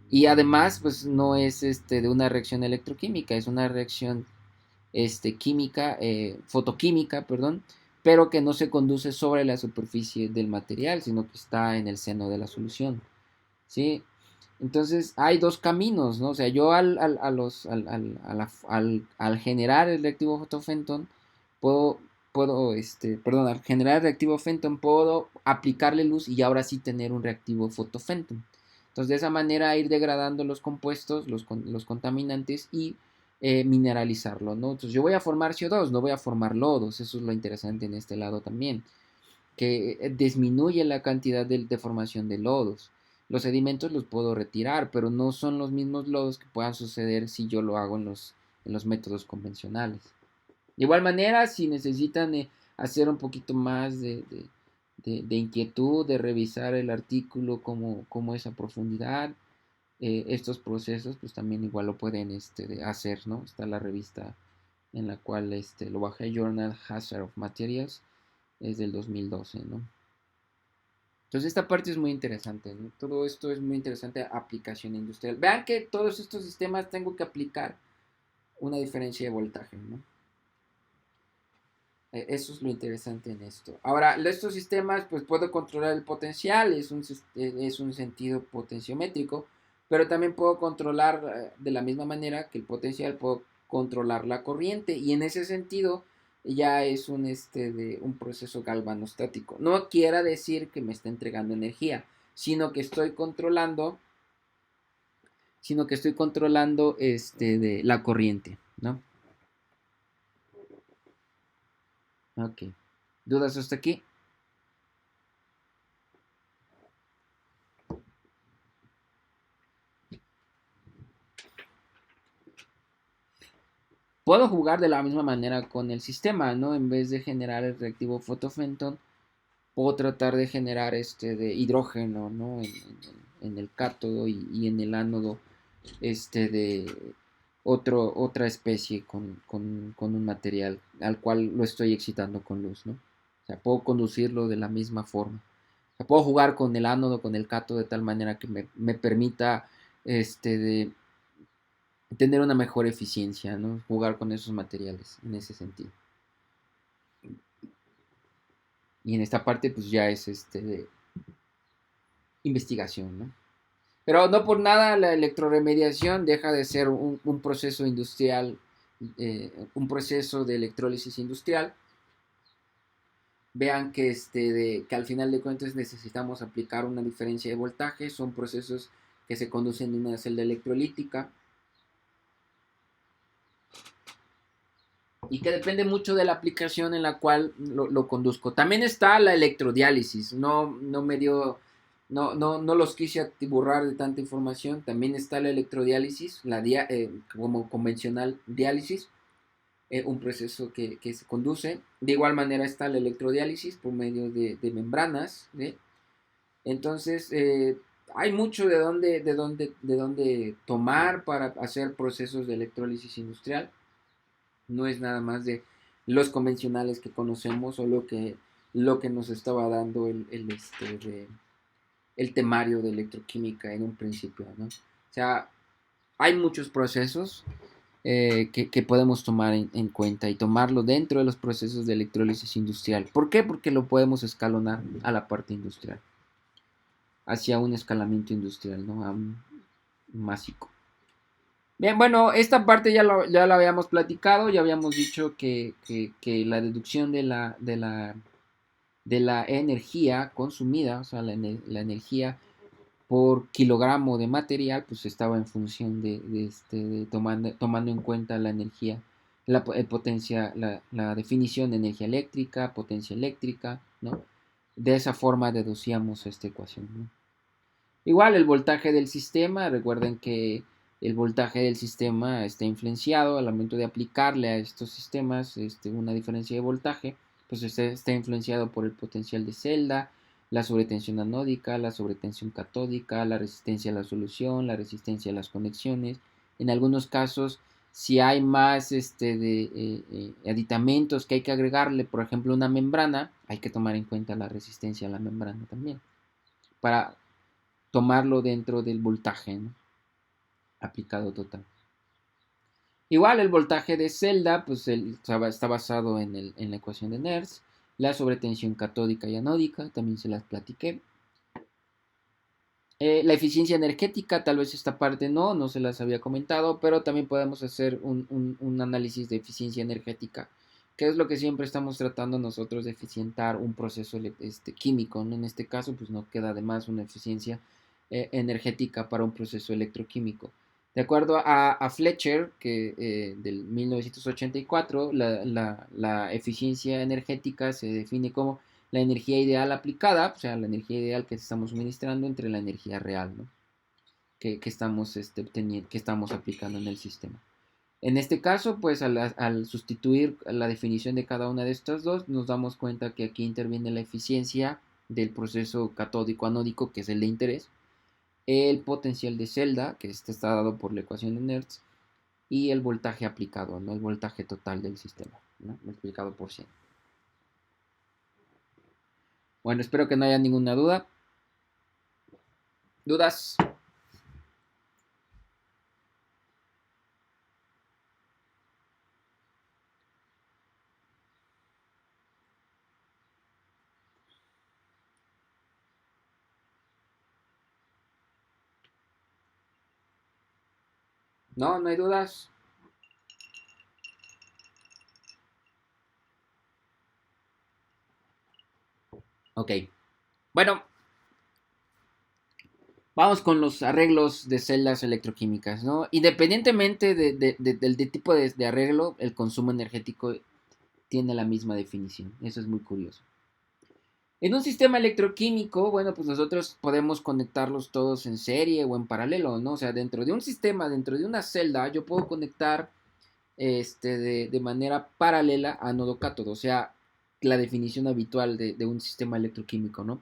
y además pues no es de una reacción electroquímica, es una reacción química, fotoquímica, perdón, pero que no se conduce sobre la superficie del material, sino que está en el seno de la solución, ¿sí? Entonces hay dos caminos, ¿no? O sea, yo al generar el reactivo fotofenton, puedo, perdón, al generar el reactivo fenton, puedo aplicarle luz y ahora sí tener un reactivo fotofenton. Entonces, de esa manera ir degradando los compuestos, los contaminantes y mineralizarlo, ¿no? Entonces, yo voy a formar CO2, no voy a formar lodos, eso es lo interesante en este lado también, que disminuye la cantidad de formación de lodos. Los sedimentos los puedo retirar, pero no son los mismos lodos que puedan suceder si yo lo hago en los métodos convencionales. De igual manera, si necesitan hacer un poquito más de inquietud, de revisar el artículo, cómo es a profundidad, estos procesos, pues también igual lo pueden hacer, ¿no? Está la revista en la cual lo bajé, Journal Hazard of Materials, es del 2012, ¿no? Entonces esta parte es muy interesante, ¿no? Todo esto es muy interesante, aplicación industrial. Vean que todos estos sistemas tengo que aplicar una diferencia de voltaje, ¿no? Eso es lo interesante en esto. Ahora, estos sistemas, pues puedo controlar el potencial, es un sentido potenciométrico, pero también puedo controlar de la misma manera que el potencial, puedo controlar la corriente, y en ese sentido ya es un proceso galvanostático. No quiera decir que me está entregando energía, sino que estoy controlando, de la corriente, ¿no? Ok. ¿Dudas hasta aquí? Puedo jugar de la misma manera con el sistema, ¿no? En vez de generar el reactivo fotofenton, puedo tratar de generar de hidrógeno, ¿no? En el cátodo y en el ánodo, de otra especie con un material al cual lo estoy excitando con luz, ¿no? O sea, puedo conducirlo de la misma forma. O sea, puedo jugar con el ánodo, con el cátodo de tal manera que me permita, de tener una mejor eficiencia, ¿no? Jugar con esos materiales en ese sentido. Y en esta parte, pues ya es de investigación, ¿no? Pero no por nada la electroremediación deja de ser un proceso industrial, un proceso de electrólisis industrial. Vean que, que al final de cuentas necesitamos aplicar una diferencia de voltaje, son procesos que se conducen en una celda electrolítica y que depende mucho de la aplicación en la cual lo conduzco. También está la electrodiálisis, no me dio, no los quise atiburrar de tanta información. También está la electrodiálisis, como convencional diálisis, un proceso que se conduce. De igual manera está la electrodiálisis por medio de membranas, ¿sí? Entonces, hay mucho de dónde tomar para hacer procesos de electrólisis industrial. No es nada más de los convencionales que conocemos o lo que nos estaba dando el temario de electroquímica en un principio, ¿no? O sea, hay muchos procesos que podemos tomar en cuenta y tomarlo dentro de los procesos de electrólisis industrial. ¿Por qué? Porque lo podemos escalonar a la parte industrial, hacia un escalamiento industrial, ¿no? A un másico. Bien, bueno, esta parte ya la habíamos platicado, ya habíamos dicho que la deducción de la energía consumida, o sea, la energía por kilogramo de material, pues estaba en función de tomando en cuenta la energía, la definición de energía eléctrica, potencia eléctrica, ¿no? De esa forma deducíamos esta ecuación, ¿no? Igual el voltaje del sistema, recuerden que el voltaje del sistema está influenciado al momento de aplicarle a estos sistemas una diferencia de voltaje, pues está influenciado por el potencial de celda, la sobretensión anódica, la sobretensión catódica, la resistencia a la solución, la resistencia a las conexiones. En algunos casos, si hay más aditamentos que hay que agregarle, por ejemplo una membrana, hay que tomar en cuenta la resistencia a la membrana también, para tomarlo dentro del voltaje, ¿no? Aplicado total. Igual el voltaje de celda, pues está basado en la ecuación de Nernst. La sobretensión catódica y anódica, también se las platiqué. La eficiencia energética, tal vez esta parte no se las había comentado, pero también podemos hacer un análisis de eficiencia energética, que es lo que siempre estamos tratando nosotros de eficientar un proceso químico, ¿no? En este caso, pues no queda de más una eficiencia energética para un proceso electroquímico. De acuerdo a Fletcher, del 1984, la eficiencia energética se define como la energía ideal aplicada, o sea, la energía ideal que estamos suministrando entre la energía real, ¿no? que estamos obteniendo, que estamos aplicando en el sistema. En este caso, pues al sustituir la definición de cada una de estas dos, nos damos cuenta que aquí interviene la eficiencia del proceso catódico-anódico, que es el de interés, el potencial de celda, que está dado por la ecuación de Nernst, y el voltaje aplicado, ¿no? El voltaje total del sistema, ¿no? Multiplicado por 100. Bueno, espero que no haya ninguna duda. ¿Dudas? No, no hay dudas. Ok. Bueno, vamos con los arreglos de celdas electroquímicas, ¿no? Independientemente del tipo de arreglo, el consumo energético tiene la misma definición. Eso es muy curioso. En un sistema electroquímico, bueno, pues nosotros podemos conectarlos todos en serie o en paralelo, ¿no? O sea, dentro de un sistema, dentro de una celda, yo puedo conectar de manera paralela ánodo cátodo, o sea, la definición habitual de un sistema electroquímico, ¿no?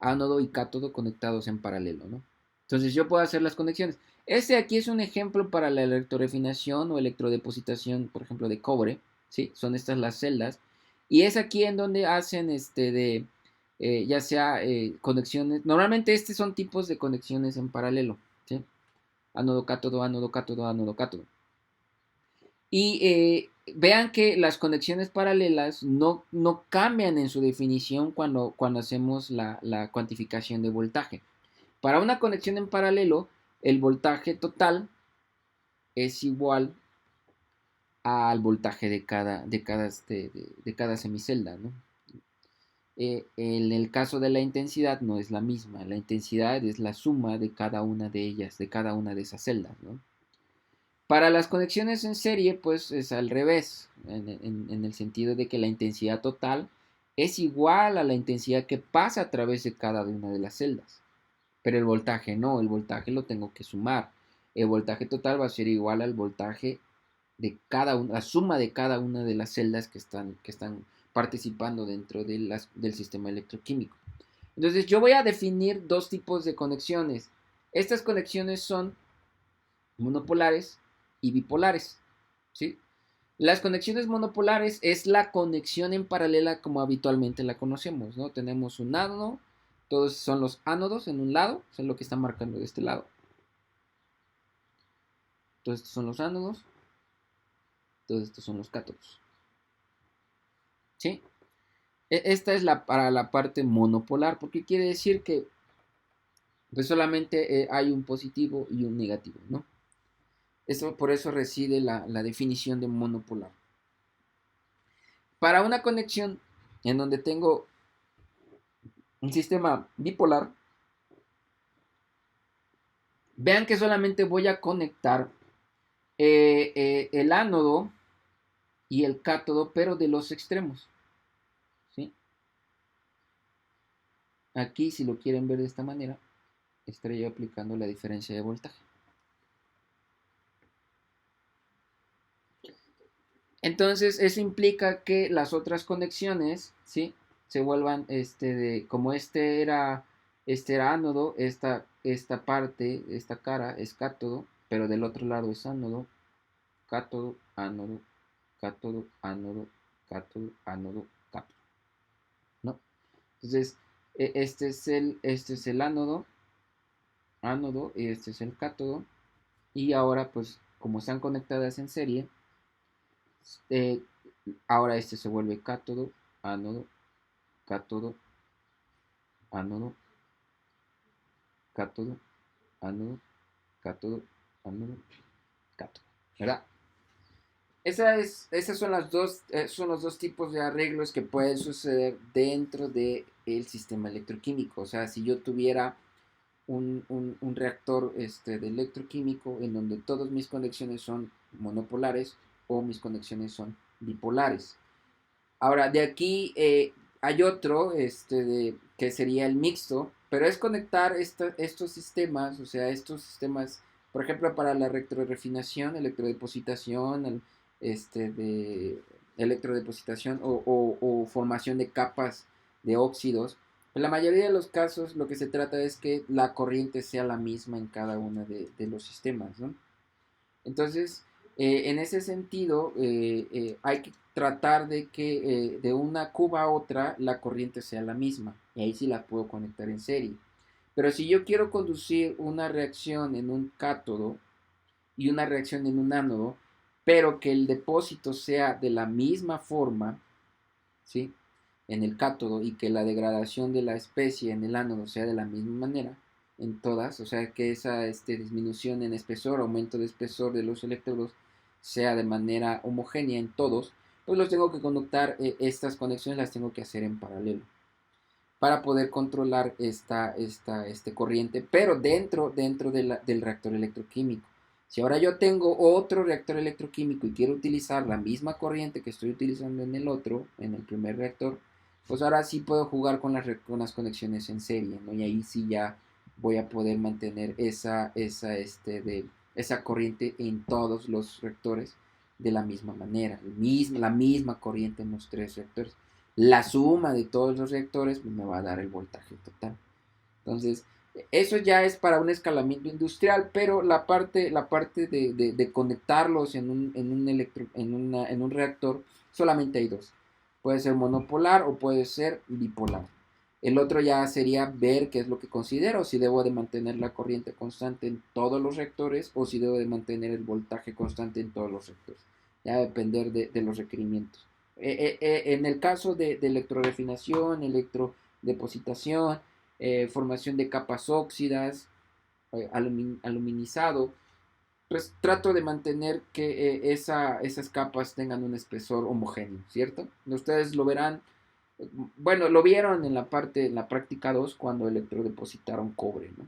Ánodo y cátodo conectados en paralelo, ¿no? Entonces yo puedo hacer las conexiones. Este aquí es un ejemplo para la electrorefinación o electrodepositación, por ejemplo, de cobre, ¿sí? Son estas las celdas. Y es aquí en donde hacen ya sea conexiones. Normalmente estos son tipos de conexiones en paralelo, ¿sí? Ánodo cátodo, ánodo cátodo, ánodo cátodo. Y vean que las conexiones paralelas no cambian en su definición cuando hacemos la cuantificación de voltaje. Para una conexión en paralelo, el voltaje total es igual al voltaje de cada semicelda, ¿no? En el caso de la intensidad no es la misma. La intensidad es la suma de cada una de ellas, de cada una de esas celdas, ¿no? Para las conexiones en serie, pues es al revés, en el sentido de que la intensidad total es igual a la intensidad que pasa a través de cada una de las celdas. Pero el voltaje no, el voltaje lo tengo que sumar. El voltaje total va a ser igual al voltaje de cada una, la suma de cada una de las celdas que están participando dentro del sistema electroquímico. Entonces yo voy a definir dos tipos de conexiones. Estas conexiones son monopolares y bipolares, ¿sí? Las conexiones monopolares es la conexión en paralela como habitualmente la conocemos, ¿no? Tenemos un ánodo, todos son los ánodos en un lado, eso es lo que está marcando de este lado. Todos estos son los ánodos, todos estos son los cátodos, ¿sí? Esta es para la parte monopolar, porque quiere decir que pues solamente hay un positivo y un negativo, ¿no? Por eso reside la definición de monopolar. Para una conexión en donde tengo un sistema bipolar, vean que solamente voy a conectar el ánodo y el cátodo, pero de los extremos, ¿sí? Aquí, si lo quieren ver de esta manera, estaré yo aplicando la diferencia de voltaje. Entonces, eso implica que las otras conexiones, ¿sí? Se vuelvan, como este era ánodo, esta parte, esta cara es cátodo, pero del otro lado es ánodo, cátodo, ánodo, cátodo, ánodo, cátodo, ánodo, cátodo, ¿no? Entonces, este es el ánodo, y este es el cátodo, y ahora, pues, como están conectadas en serie, eh, ahora este se vuelve cátodo, ánodo, cátodo, ánodo, cátodo, ánodo, cátodo, ánodo, cátodo, ¿verdad? Esas son son los dos tipos de arreglos que pueden suceder dentro del sistema electroquímico. O sea, si yo tuviera un reactor de electroquímico en donde todas mis conexiones son monopolares o mis conexiones son bipolares. Ahora, de aquí hay otro que sería el mixto, pero es conectar estos sistemas, o sea, estos sistemas, por ejemplo, para la electrorefinación, electrodepositación, de electrodepositación o formación de capas de óxidos. En la mayoría de los casos lo que se trata es que la corriente sea la misma en cada uno de los sistemas, ¿no? Entonces, en ese sentido, hay que tratar de que de una cuba a otra la corriente sea la misma. Y ahí sí la puedo conectar en serie. Pero si yo quiero conducir una reacción en un cátodo y una reacción en un ánodo, pero que el depósito sea de la misma forma, ¿sí? En el cátodo, y que la degradación de la especie en el ánodo sea de la misma manera en todas, o sea que esa disminución en espesor, aumento de espesor de los electrodos sea de manera homogénea en todos, pues los tengo que conectar, estas conexiones las tengo que hacer en paralelo para poder controlar esta corriente, pero dentro del reactor electroquímico. Si ahora yo tengo otro reactor electroquímico y quiero utilizar la misma corriente que estoy utilizando en el otro, en el primer reactor, pues ahora sí puedo jugar con las conexiones en serie, ¿no? Y ahí sí ya voy a poder mantener esa corriente en todos los reactores de la misma manera, la misma corriente en los tres reactores. La suma de todos los reactores me va a dar el voltaje total. Entonces, eso ya es para un escalamiento industrial, pero la parte de conectarlos en un reactor, solamente hay dos. Puede ser monopolar o puede ser bipolar. El otro ya sería ver qué es lo que considero, si debo de mantener la corriente constante en todos los reactores o si debo de mantener el voltaje constante en todos los reactores. Ya va a depender de los requerimientos. En el caso de electrorefinación, electrodepositación, formación de capas óxidas, aluminizado, pues trato de mantener que esas capas tengan un espesor homogéneo, ¿cierto? Ustedes lo verán, bueno, lo vieron en la práctica 2 cuando electrodepositaron cobre, ¿no?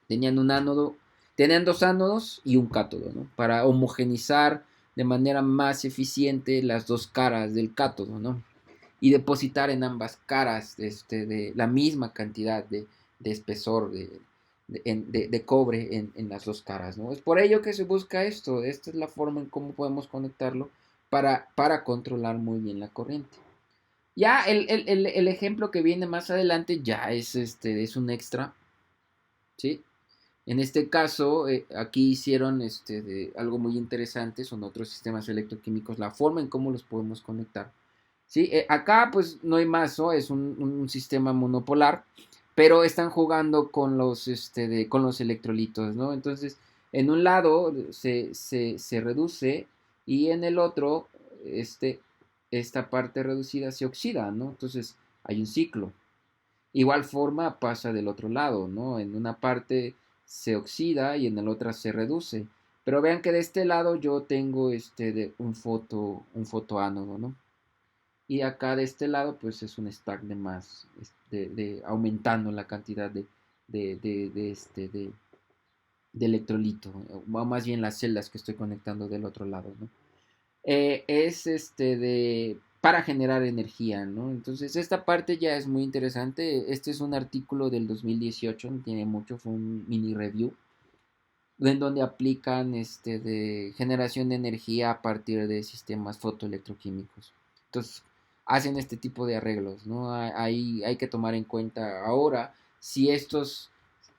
Tenían un ánodo, tenían dos ánodos y un cátodo, ¿no? Para homogenizar de manera más eficiente las dos caras del cátodo, ¿no? Y depositar en ambas caras de la misma cantidad de espesor de cobre en las dos caras, ¿no? Es por ello que se busca esto. Esta es la forma en cómo podemos conectarlo para controlar muy bien la corriente. Ya el ejemplo que viene más adelante ya es un extra, ¿sí? En este caso, aquí hicieron algo muy interesante, son otros sistemas electroquímicos, la forma en cómo los podemos conectar. ¿Sí? Acá pues no hay más, ¿no? Es un sistema monopolar, pero están jugando con los electrolitos, ¿no? Entonces, en un lado se reduce y en el otro, esta parte reducida se oxida, ¿no? Entonces, hay un ciclo. Igual forma pasa del otro lado, ¿no? En una parte se oxida y en la otra se reduce. Pero vean que de este lado yo tengo un fotoánodo, ¿no? Y acá de este lado pues es un stack de más, aumentando la cantidad de, de, de, este, de, de electrolito, o más bien las celdas que estoy conectando del otro lado, ¿no? Es para generar energía, ¿no? Entonces esta parte ya es muy interesante. Este es un artículo del 2018, no tiene mucho, fue un mini review en donde aplican de generación de energía a partir de sistemas fotoelectroquímicos. Entonces hacen este tipo de arreglos, ¿no? Hay que tomar en cuenta ahora si estos,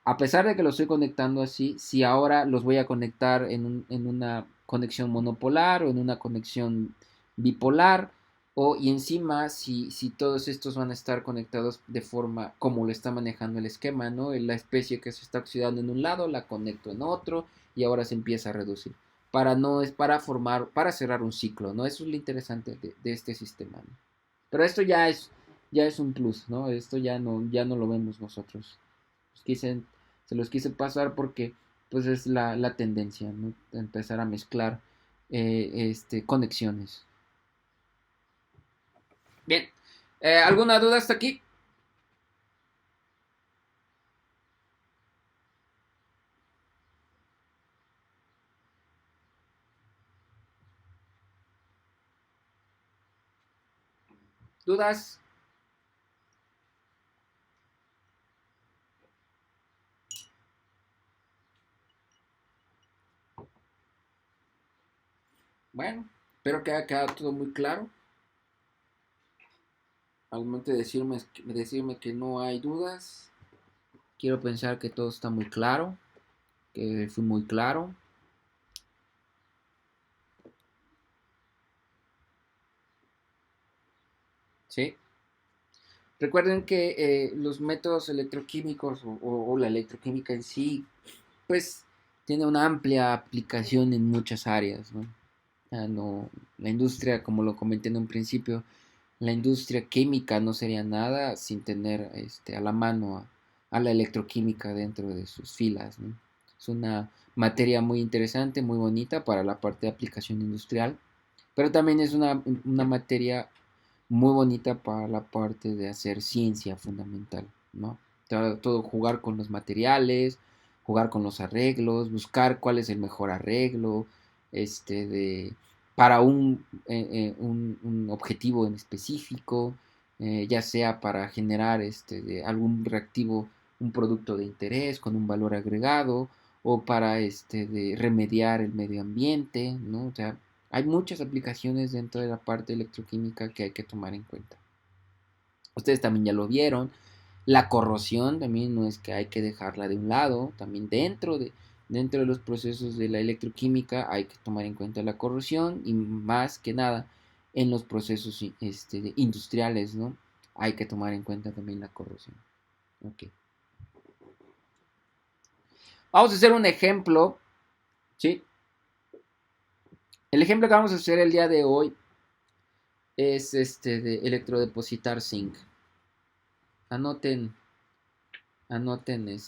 a pesar de que los estoy conectando así, si ahora los voy a conectar en una conexión monopolar o en una conexión bipolar, y encima si todos estos van a estar conectados de forma como lo está manejando el esquema, ¿no? La especie que se está oxidando en un lado la conecto en otro y ahora se empieza a reducir. No es para formar, para cerrar un ciclo, ¿no? Eso es lo interesante de este sistema, ¿no? Pero esto ya es un plus, ¿no? Esto ya no lo vemos nosotros. Se los quise pasar porque pues es la tendencia, ¿no? Empezar a mezclar conexiones. Bien. ¿Alguna duda hasta aquí? ¿Dudas? Bueno, espero que haya quedado todo muy claro. Al momento de decirme que no hay dudas, quiero pensar que todo está muy claro, que fui muy claro. ¿Sí? Recuerden que los métodos electroquímicos o la electroquímica en sí, pues tiene una amplia aplicación en muchas áreas, ¿no? No, la industria, como lo comenté en un principio, la industria química no sería nada sin tener a la mano a la electroquímica dentro de sus filas, ¿no? Es una materia muy interesante, muy bonita para la parte de aplicación industrial, pero también es una materia muy bonita para la parte de hacer ciencia fundamental, ¿no? Todo jugar con los materiales, jugar con los arreglos, buscar cuál es el mejor arreglo, para un objetivo en específico, ya sea para generar de algún reactivo, un producto de interés con un valor agregado, o para de remediar el medio ambiente, ¿no? O sea, hay muchas aplicaciones dentro de la parte electroquímica que hay que tomar en cuenta. Ustedes también ya lo vieron. La corrosión también no es que hay que dejarla de un lado, también dentro de los procesos de la electroquímica hay que tomar en cuenta la corrosión y más que nada en los procesos industriales, ¿no? Hay que tomar en cuenta también la corrosión. Okay. Vamos a hacer un ejemplo, ¿sí? El ejemplo que vamos a hacer el día de hoy es de electrodepositar zinc. Anoten, anoten el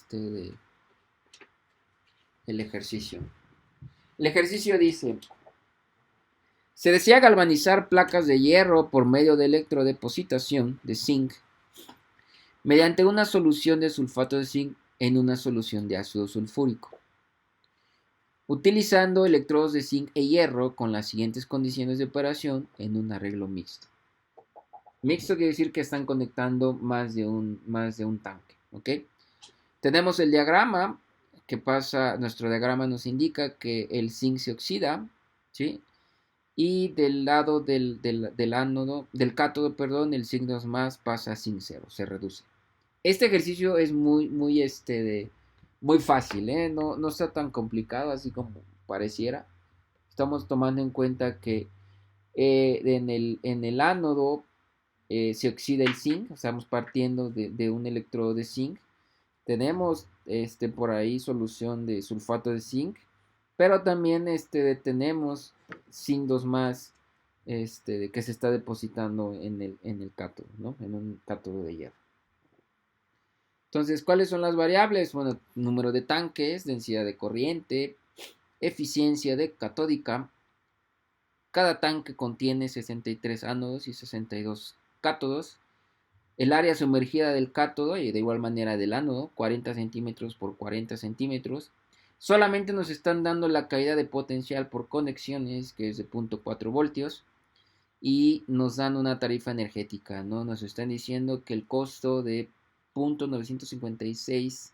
ejercicio. El ejercicio dice, se desea galvanizar placas de hierro por medio de electrodepositación de zinc mediante una solución de sulfato de zinc en una solución de ácido sulfúrico, utilizando electrodos de zinc e hierro con las siguientes condiciones de operación en un arreglo mixto. Mixto quiere decir que están conectando más de un tanque, ¿ok? Tenemos el diagrama que pasa, nuestro diagrama nos indica que el zinc se oxida, ¿sí? Y del lado del ánodo, del cátodo, perdón, el zinc 2 más pasa a zinc 0, se reduce. Este ejercicio es muy fácil, ¿eh? No está tan complicado así como pareciera. Estamos tomando en cuenta que en el ánodo se oxida el zinc, estamos partiendo de un electrodo de zinc. Tenemos por ahí solución de sulfato de zinc, pero también tenemos zinc 2 más que se está depositando en el cátodo, ¿no? En un cátodo de hierro. Entonces, ¿cuáles son las variables? Bueno, número de tanques, densidad de corriente, eficiencia de catódica. Cada tanque contiene 63 ánodos y 62 cátodos. El área sumergida del cátodo y de igual manera del ánodo, 40 centímetros por 40 centímetros. Solamente nos están dando la caída de potencial por conexiones, que es de 0.4 voltios, y nos dan una tarifa energética, ¿no? Nos están diciendo que el costo de 0.956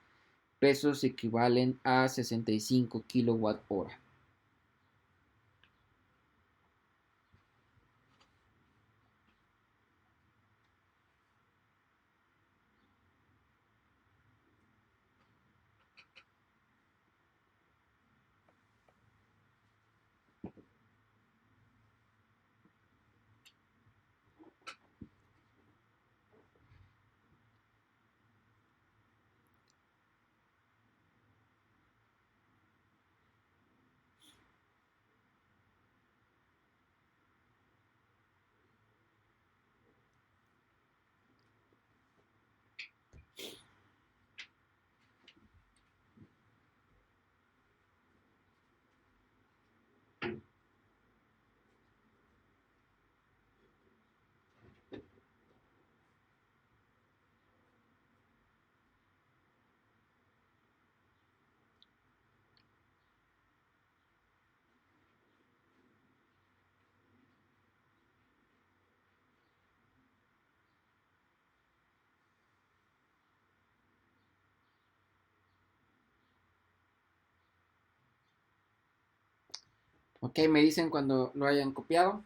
pesos equivalen a 65 kilowatt hora. Ok, me dicen cuando lo hayan copiado.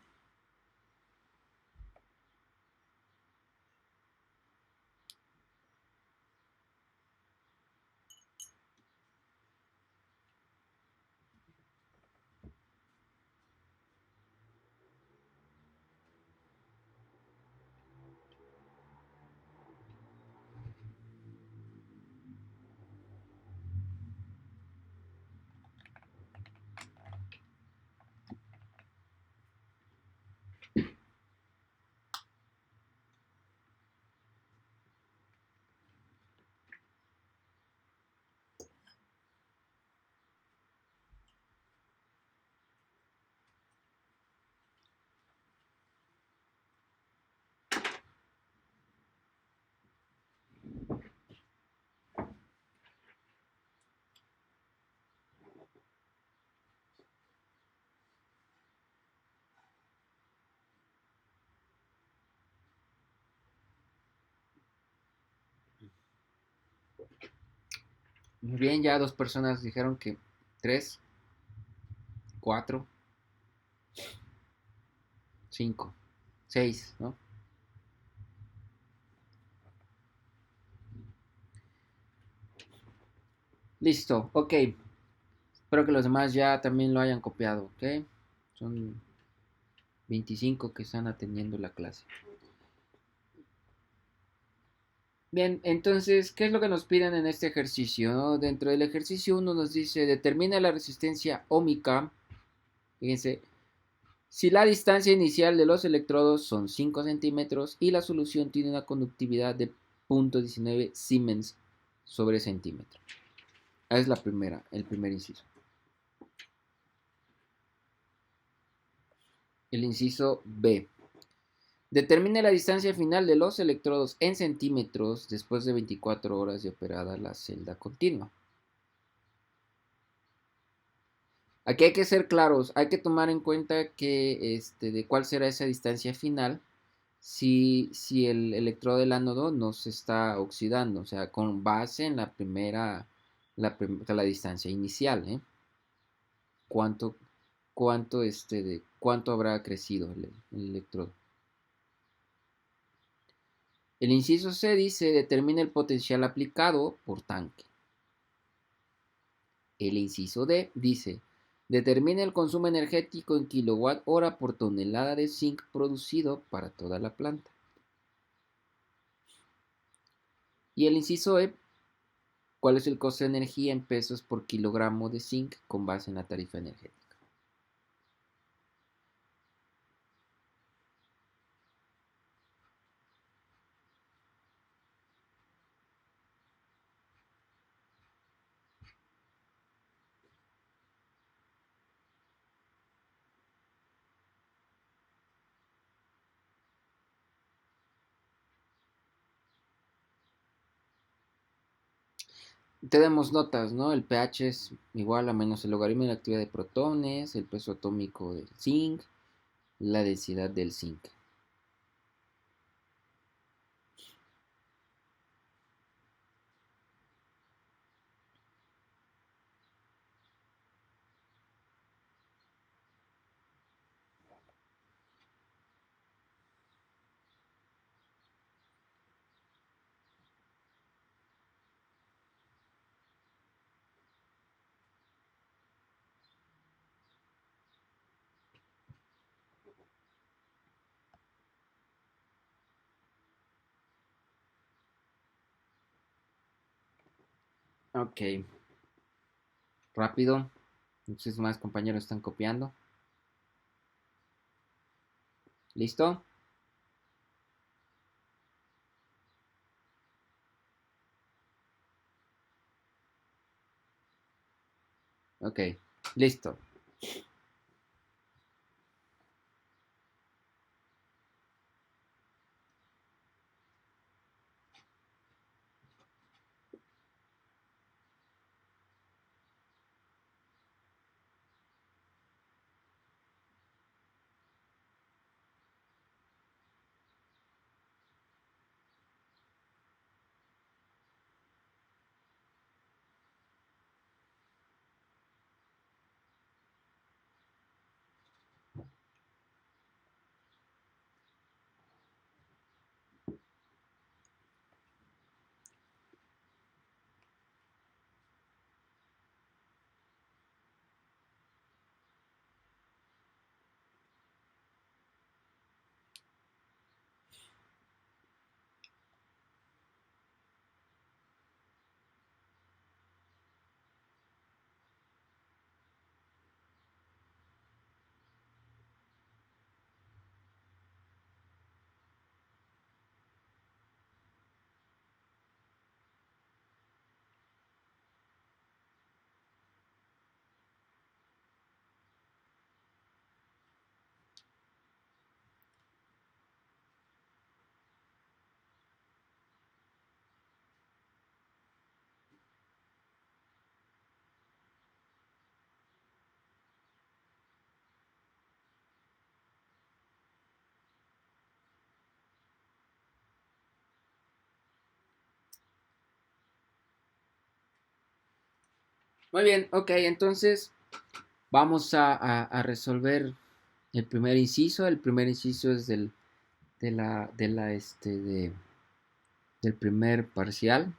Muy bien, ya dos personas dijeron que tres, cuatro, cinco, seis, ¿no? Listo, ok. Espero que los demás ya también lo hayan copiado, ¿ok? Son 25 que están atendiendo la clase. Bien, entonces, ¿qué es lo que nos piden en este ejercicio? ¿No? Dentro del ejercicio uno nos dice, determina la resistencia óhmica. Fíjense, si la distancia inicial de los electrodos son 5 centímetros y la solución tiene una conductividad de 0.19 Siemens sobre centímetro. Esa es la primera, el primer inciso. El inciso B. Determine la distancia final de los electrodos en centímetros después de 24 horas de operada la celda continua. Aquí hay que ser claros, hay que tomar en cuenta que de cuál será esa distancia final si el electrodo del ánodo no se está oxidando, o sea, con base en la primera, la distancia inicial, ¿eh? ¿Cuánto, cuánto habrá crecido el electrodo? El inciso C dice, determina el potencial aplicado por tanque. El inciso D dice, determina el consumo energético en kilowatt hora por tonelada de zinc producido para toda la planta. Y el inciso E, ¿cuál es el costo de energía en pesos por kilogramo de zinc con base en la tarifa energética? Tenemos notas, ¿no? El pH es igual a menos el logaritmo de la actividad de protones, el peso atómico del zinc, la densidad del zinc. Ok, rápido. Muchos más compañeros están copiando. ¿Listo? Ok, listo. Muy bien, ok, entonces vamos a resolver el primer inciso. El primer inciso es del primer parcial.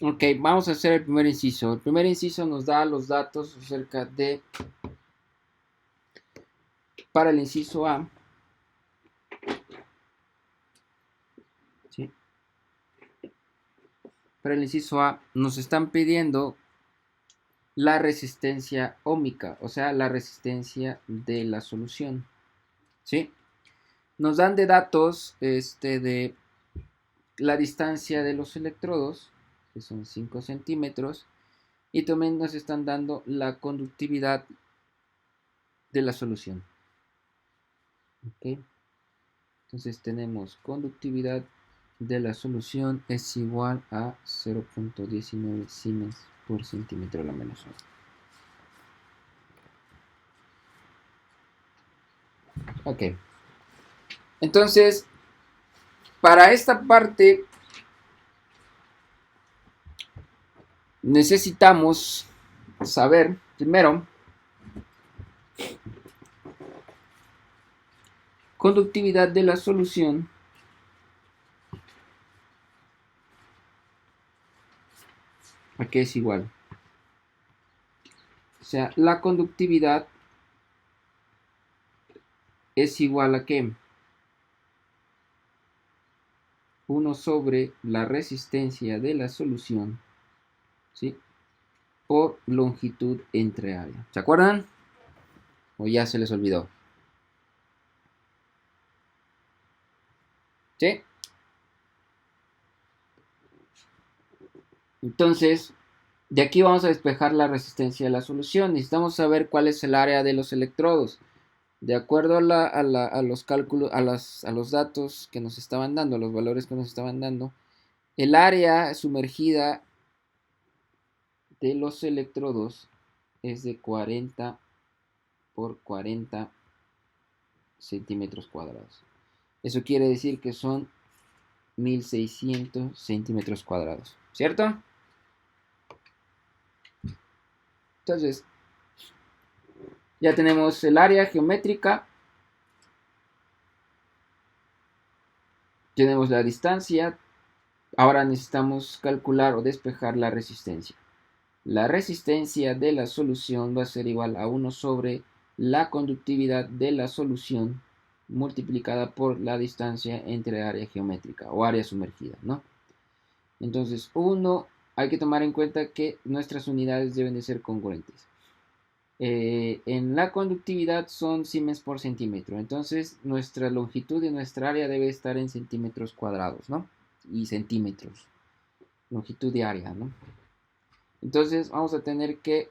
Ok, vamos a hacer el primer inciso. El primer inciso nos da los datos acerca de, para el inciso A, ¿sí? Para el inciso A nos están pidiendo la resistencia ómica, o sea, la resistencia de la solución, ¿sí? Nos dan de datos de la distancia de los electrodos, que son 5 centímetros, y también nos están dando la conductividad de la solución. ¿Ok? Entonces tenemos conductividad de la solución es igual a 0.19 Siemens por centímetro a la menos 1. Ok. Entonces, para esta parte necesitamos saber primero conductividad de la solución a qué es igual. O sea, la conductividad es igual a qué? 1 sobre la resistencia de la solución, ¿sí? Por longitud entre área. ¿Se acuerdan? ¿O ya se les olvidó? ¿Sí? Entonces, de aquí vamos a despejar la resistencia de la solución. Necesitamos saber cuál es el área de los electrodos. De acuerdo a los cálculos, a los datos que nos estaban dando, a los valores que nos estaban dando, el área sumergida de los electrodos es de 40 por 40 centímetros cuadrados. Eso quiere decir que son 1600 centímetros cuadrados, ¿cierto? Entonces, ya tenemos el área geométrica, tenemos la distancia, ahora necesitamos calcular o despejar la resistencia. La resistencia de la solución va a ser igual a 1 sobre la conductividad de la solución multiplicada por la distancia entre área geométrica o área sumergida, ¿no? Entonces, hay que tomar en cuenta que nuestras unidades deben de ser congruentes. En la conductividad son Siemens por centímetro, entonces nuestra longitud de nuestra área debe estar en centímetros cuadrados, ¿no? Y centímetros, longitud de área, ¿no? Entonces vamos a tener que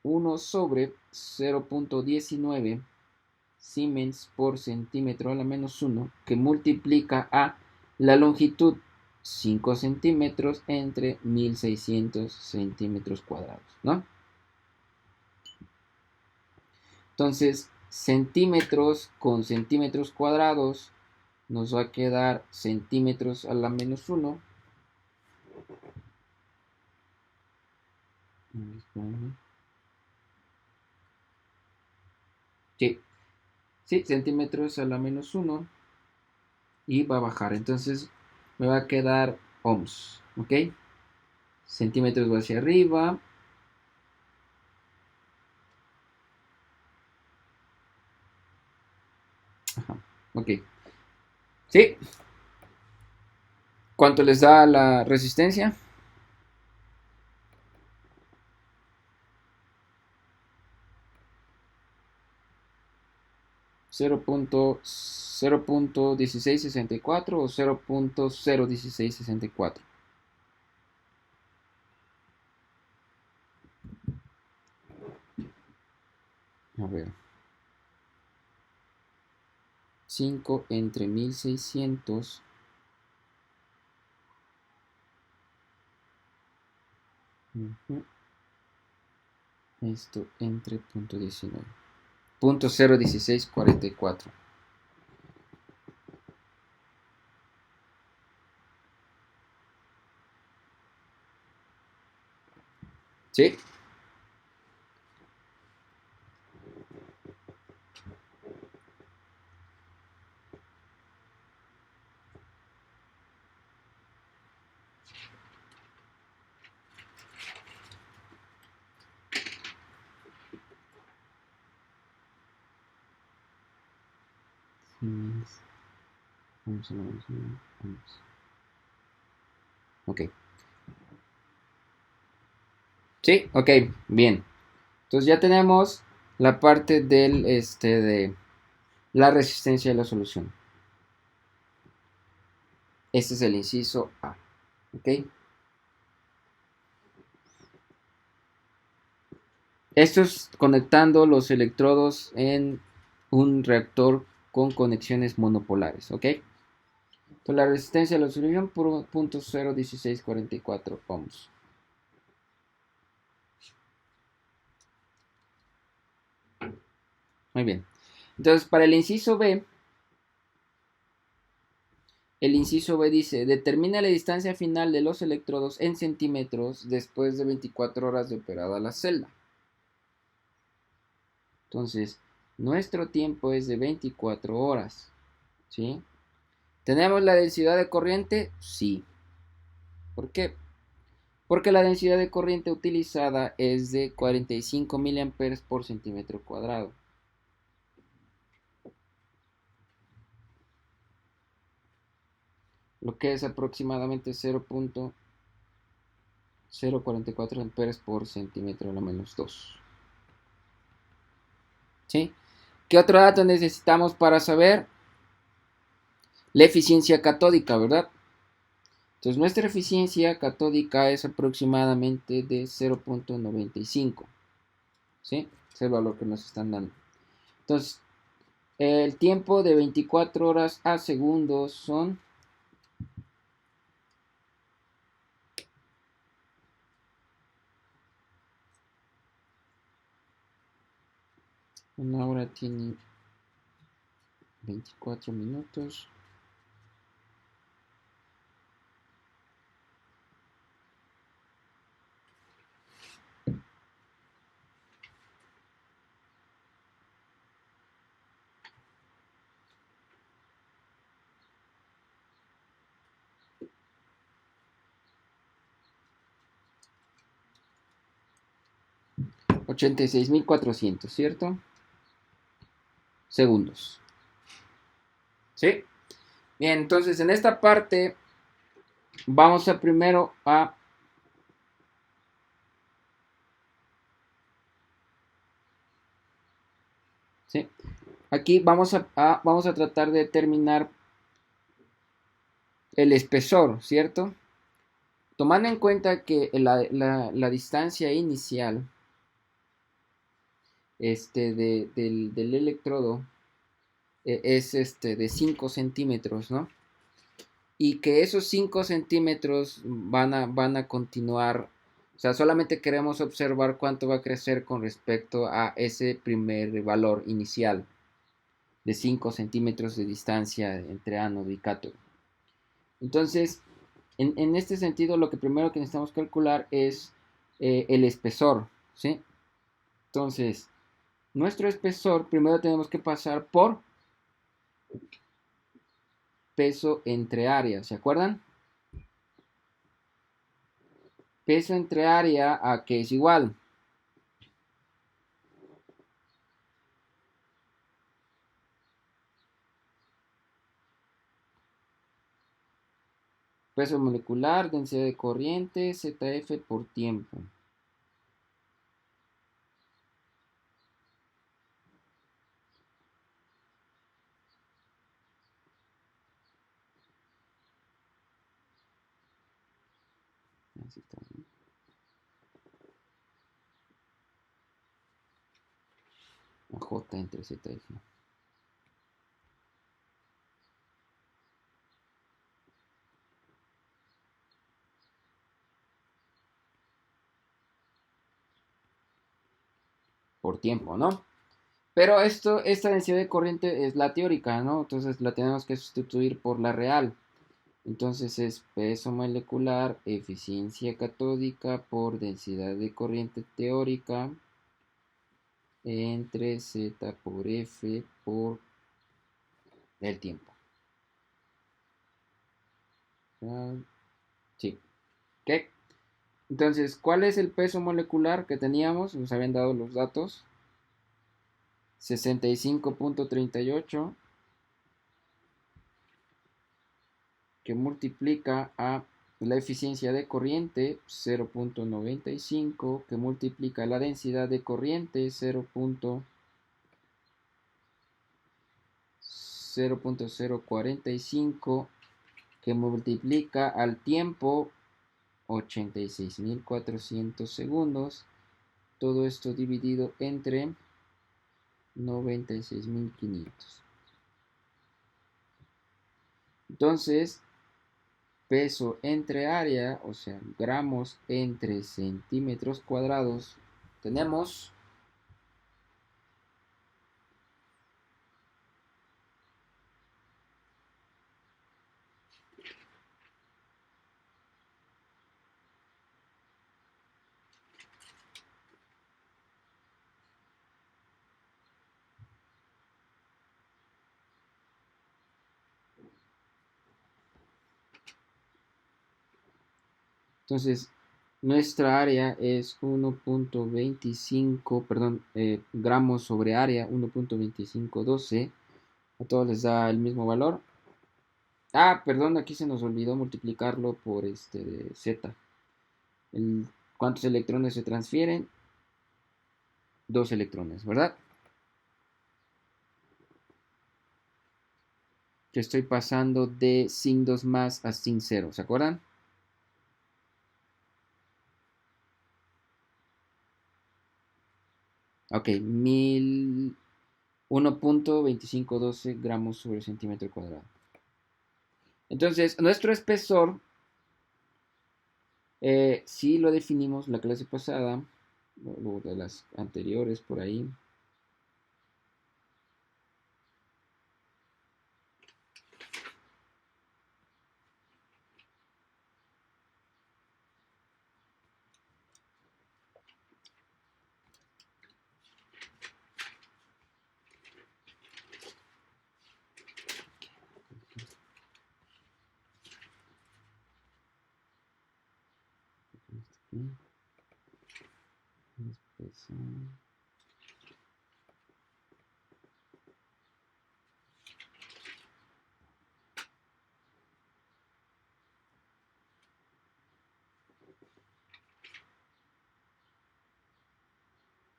1 sobre 0.19 Siemens por centímetro a la menos 1, que multiplica a la longitud 5 centímetros entre 1600 centímetros cuadrados, ¿no? Entonces, centímetros con centímetros cuadrados nos va a quedar centímetros a la menos 1. Sí, sí, centímetros a la menos 1 y va a bajar. Entonces me va a quedar ohms, ¿ok? Centímetros va hacia arriba. Ajá, ok. Sí, ¿cuánto les da la resistencia? 0.0 0.1664 o 0.01664. A ver. 5 entre 1600. Esto entre punto 19. Punto 0.1644. ¿Sí? Ok. Sí, ok, bien. Entonces ya tenemos la parte de la resistencia de la solución. Este es el inciso A. Ok. Esto es conectando los electrodos en un reactor con conexiones monopolares. Ok. Entonces la resistencia de la solución por 0.1644 ohms. Muy bien. Entonces para el inciso B. El inciso B dice, determina la distancia final de los electrodos en centímetros después de 24 horas de operada la celda. Entonces, nuestro tiempo es de 24 horas. ¿Sí? ¿Tenemos la densidad de corriente? Sí. ¿Por qué? Porque la densidad de corriente utilizada es de 45 miliamperes por centímetro cuadrado. Lo que es aproximadamente 0.044 amperes por centímetro a la menos 2. ¿Sí? ¿Qué otro dato necesitamos para saber? La eficiencia catódica, ¿verdad? Entonces nuestra eficiencia catódica es aproximadamente de 0.95. ¿Sí? Es el valor que nos están dando. Entonces, el tiempo de 24 horas a segundos son 1 hora tiene 24 minutos. $86,400, ¿cierto? Segundos. ¿Sí? Bien, entonces en esta parte vamos a primero a ¿sí? Aquí vamos a tratar de determinar el espesor, ¿cierto? Tomando en cuenta que la distancia inicial del electrodo es de 5 centímetros, ¿no? Y que esos 5 centímetros van a continuar, o sea, solamente queremos observar cuánto va a crecer con respecto a ese primer valor inicial de 5 centímetros de distancia entre ánodo y cátodo. Entonces, en este sentido, lo que primero que necesitamos calcular es el espesor, ¿sí? Entonces, nuestro espesor primero tenemos que pasar por peso entre área, ¿se acuerdan? Peso entre área a que es igual. Peso molecular, densidad de corriente, ZF por tiempo. Así está, ¿no? La J entre Z y G. Por tiempo, ¿no? Pero esta densidad de corriente es la teórica, ¿no? Entonces la tenemos que sustituir por la real. Entonces es peso molecular, eficiencia catódica por densidad de corriente teórica entre Z por F por el tiempo. Sí. ¿Qué? Entonces, ¿cuál es el peso molecular que teníamos? Nos habían dado los datos. 65.38 que multiplica a la eficiencia de corriente 0.95 que multiplica la densidad de corriente 0.045 que multiplica al tiempo 86.400 segundos. Todo esto dividido entre 96.500. Entonces, peso entre área, o sea, gramos entre centímetros cuadrados, tenemos entonces nuestra área es 1.25, perdón, gramos sobre área 1.2512. A todos les da el mismo valor. Ah, perdón, aquí se nos olvidó multiplicarlo por de Z. ¿Cuántos electrones se transfieren? 2 electrones, ¿verdad? Que estoy pasando de sin 2 más a sin 0, ¿se acuerdan? Ok, 1.2512 gramos sobre centímetro cuadrado. Entonces, nuestro espesor, sí lo definimos la clase pasada, o de las anteriores por ahí. Espesor.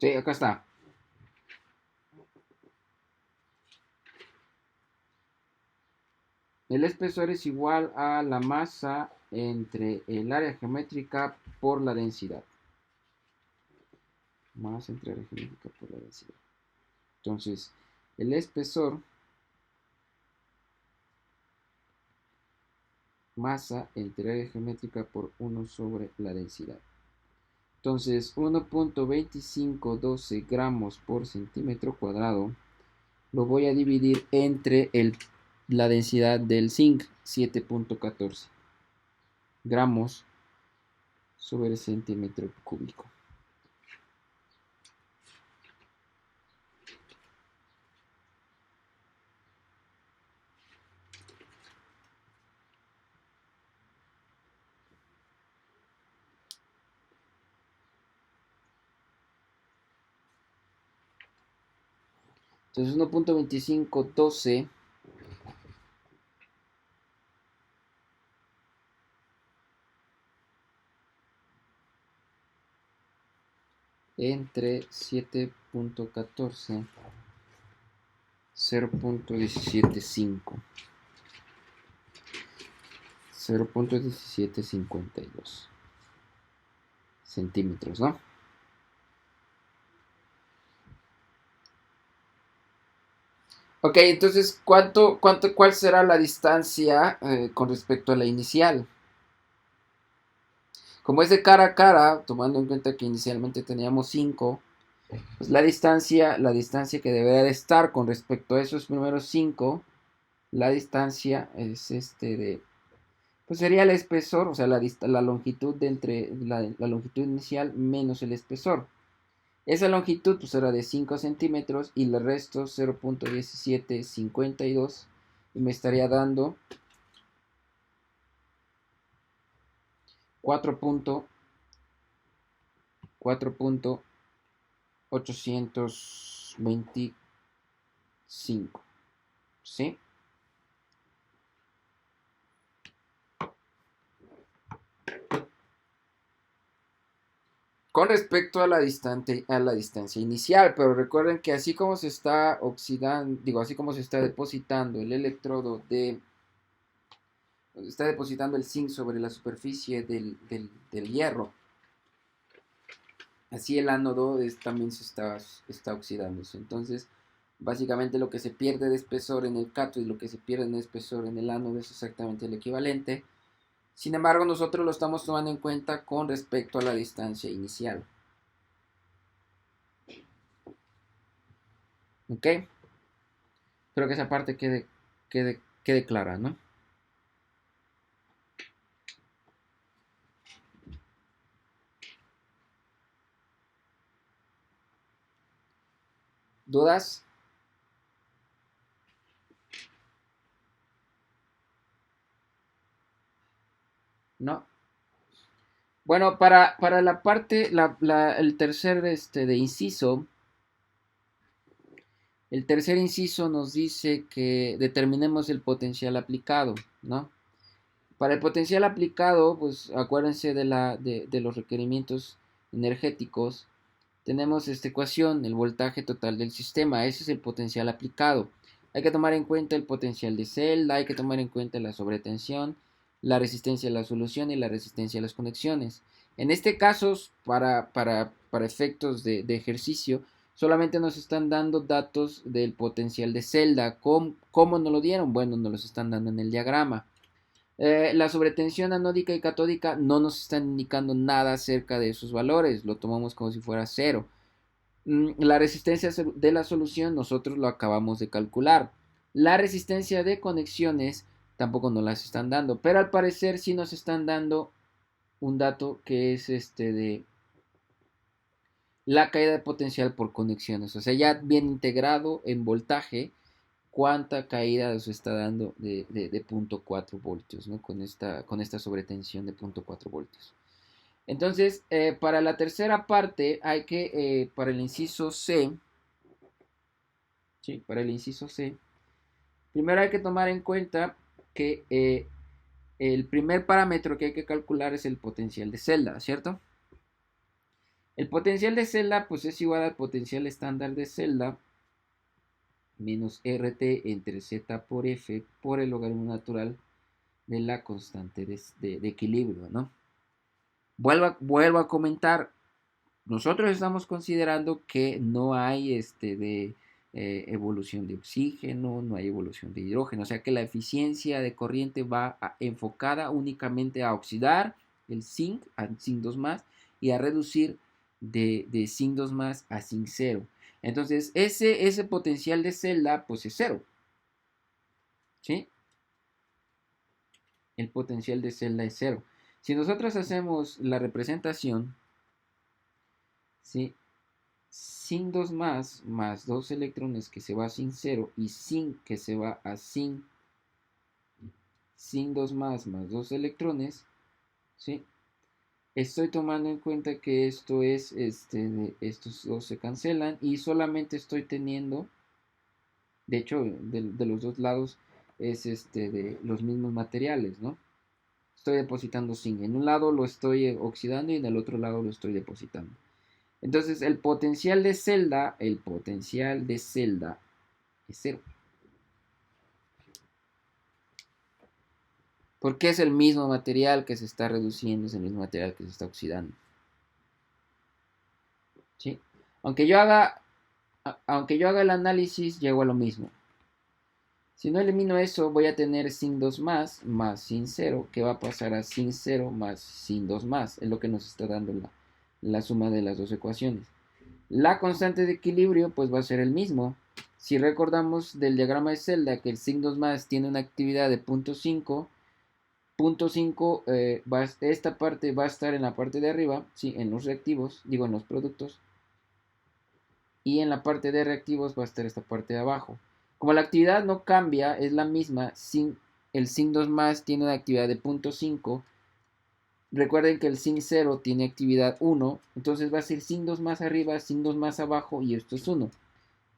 Sí, acá está. El espesor es igual a la masa entre el área geométrica por la densidad. Masa entre área geométrica por la densidad. Entonces, el espesor, masa entre área geométrica por 1 sobre la densidad. Entonces, 1.2512 gramos por centímetro cuadrado lo voy a dividir entre la densidad del zinc, 7.14 gramos sobre centímetro cúbico. Entonces 1.2512 entre 7.14, 0.175, 0.1752. centímetros, ¿no? Ok, entonces, ¿cuál será la distancia con respecto a la inicial? Como es de cara a cara, tomando en cuenta que inicialmente teníamos 5, pues la distancia que debería de estar con respecto a esos primeros 5, la distancia es pues sería el espesor, o sea, la longitud de entre la longitud inicial menos el espesor. Esa longitud pues era de 5 centímetros y le resto 0.1752 y me estaría dando 4.825, ¿sí? Con respecto a la distancia inicial, pero recuerden que así como se está oxidando, digo, así como se está depositando el electrodo está depositando el zinc sobre la superficie del hierro, así el ánodo también está oxidándose. Entonces, básicamente lo que se pierde de espesor en el cátodo y lo que se pierde de espesor en el ánodo es exactamente el equivalente. Sin embargo, nosotros lo estamos tomando en cuenta con respecto a la distancia inicial. ¿Ok? Espero que esa parte quede clara, ¿no? ¿Dudas? ¿No? Bueno, para la parte, el tercer de inciso, el tercer inciso nos dice que determinemos el potencial aplicado, ¿no? Para el potencial aplicado, pues acuérdense de los requerimientos energéticos. Tenemos esta ecuación, el voltaje total del sistema. Ese es el potencial aplicado. Hay que tomar en cuenta el potencial de celda, hay que tomar en cuenta la sobretensión, la resistencia a la solución y la resistencia a las conexiones. En este caso, para efectos de ejercicio, solamente nos están dando datos del potencial de celda. ¿Cómo nos lo dieron? Bueno, nos los están dando en el diagrama. La sobretensión anódica y catódica no nos están indicando nada acerca de sus valores, lo tomamos como si fuera cero. La resistencia de la solución nosotros lo acabamos de calcular. La resistencia de conexiones tampoco nos las están dando, pero al parecer sí nos están dando un dato que es de la caída de potencial por conexiones, o sea, ya bien integrado en voltaje cuánta caída nos está dando de 0.4 voltios, ¿no? Con esta sobretensión de 0.4 voltios. Entonces, para la tercera parte, para el inciso C, ¿sí? Para el inciso C, primero hay que tomar en cuenta que el primer parámetro que hay que calcular es el potencial de celda, ¿cierto? El potencial de celda, pues es igual al potencial estándar de celda menos RT entre Z por F por el logaritmo natural de la constante de equilibrio, ¿no? Vuelvo a comentar, nosotros estamos considerando que no hay evolución de oxígeno, no hay evolución de hidrógeno, o sea que la eficiencia de corriente va enfocada únicamente a oxidar el zinc, a zinc 2 más, y a reducir de zinc 2 más a zinc 0. Entonces, ese potencial de celda, pues es cero, ¿sí? El potencial de celda es cero. Si nosotros hacemos la representación, ¿sí? Sin 2 más 2 electrones que se va a sin 0 y sin que se va a sin 2 más 2 electrones, ¿sí? Estoy tomando en cuenta que estos dos se cancelan y solamente estoy teniendo, de hecho, de los dos lados es de los mismos materiales, ¿no? Estoy depositando zinc. En un lado lo estoy oxidando y en el otro lado lo estoy depositando. Entonces el potencial de celda es cero. Porque es el mismo material que se está reduciendo, es el mismo material que se está oxidando. Aunque yo haga, aunque yo haga el análisis, llego a lo mismo. Si no elimino eso, voy a tener sin 2 más sin 0, que va a pasar a sin 0 más sin 2 más. Es lo que nos está dando la suma de las dos ecuaciones. La constante de equilibrio pues va a ser el mismo. Si recordamos del diagrama de celda que el sin 2 más tiene una actividad de 0.5, 0.5 esta parte va a estar en la parte de arriba, ¿sí? En los reactivos, digo en los productos, y en la parte de reactivos va a estar esta parte de abajo. Como la actividad no cambia, es la misma, el sin 2 más tiene una actividad de 0.5. Recuerden que el sin 0 tiene actividad 1, entonces va a ser sin 2 más arriba, sin 2 más abajo y esto es 1.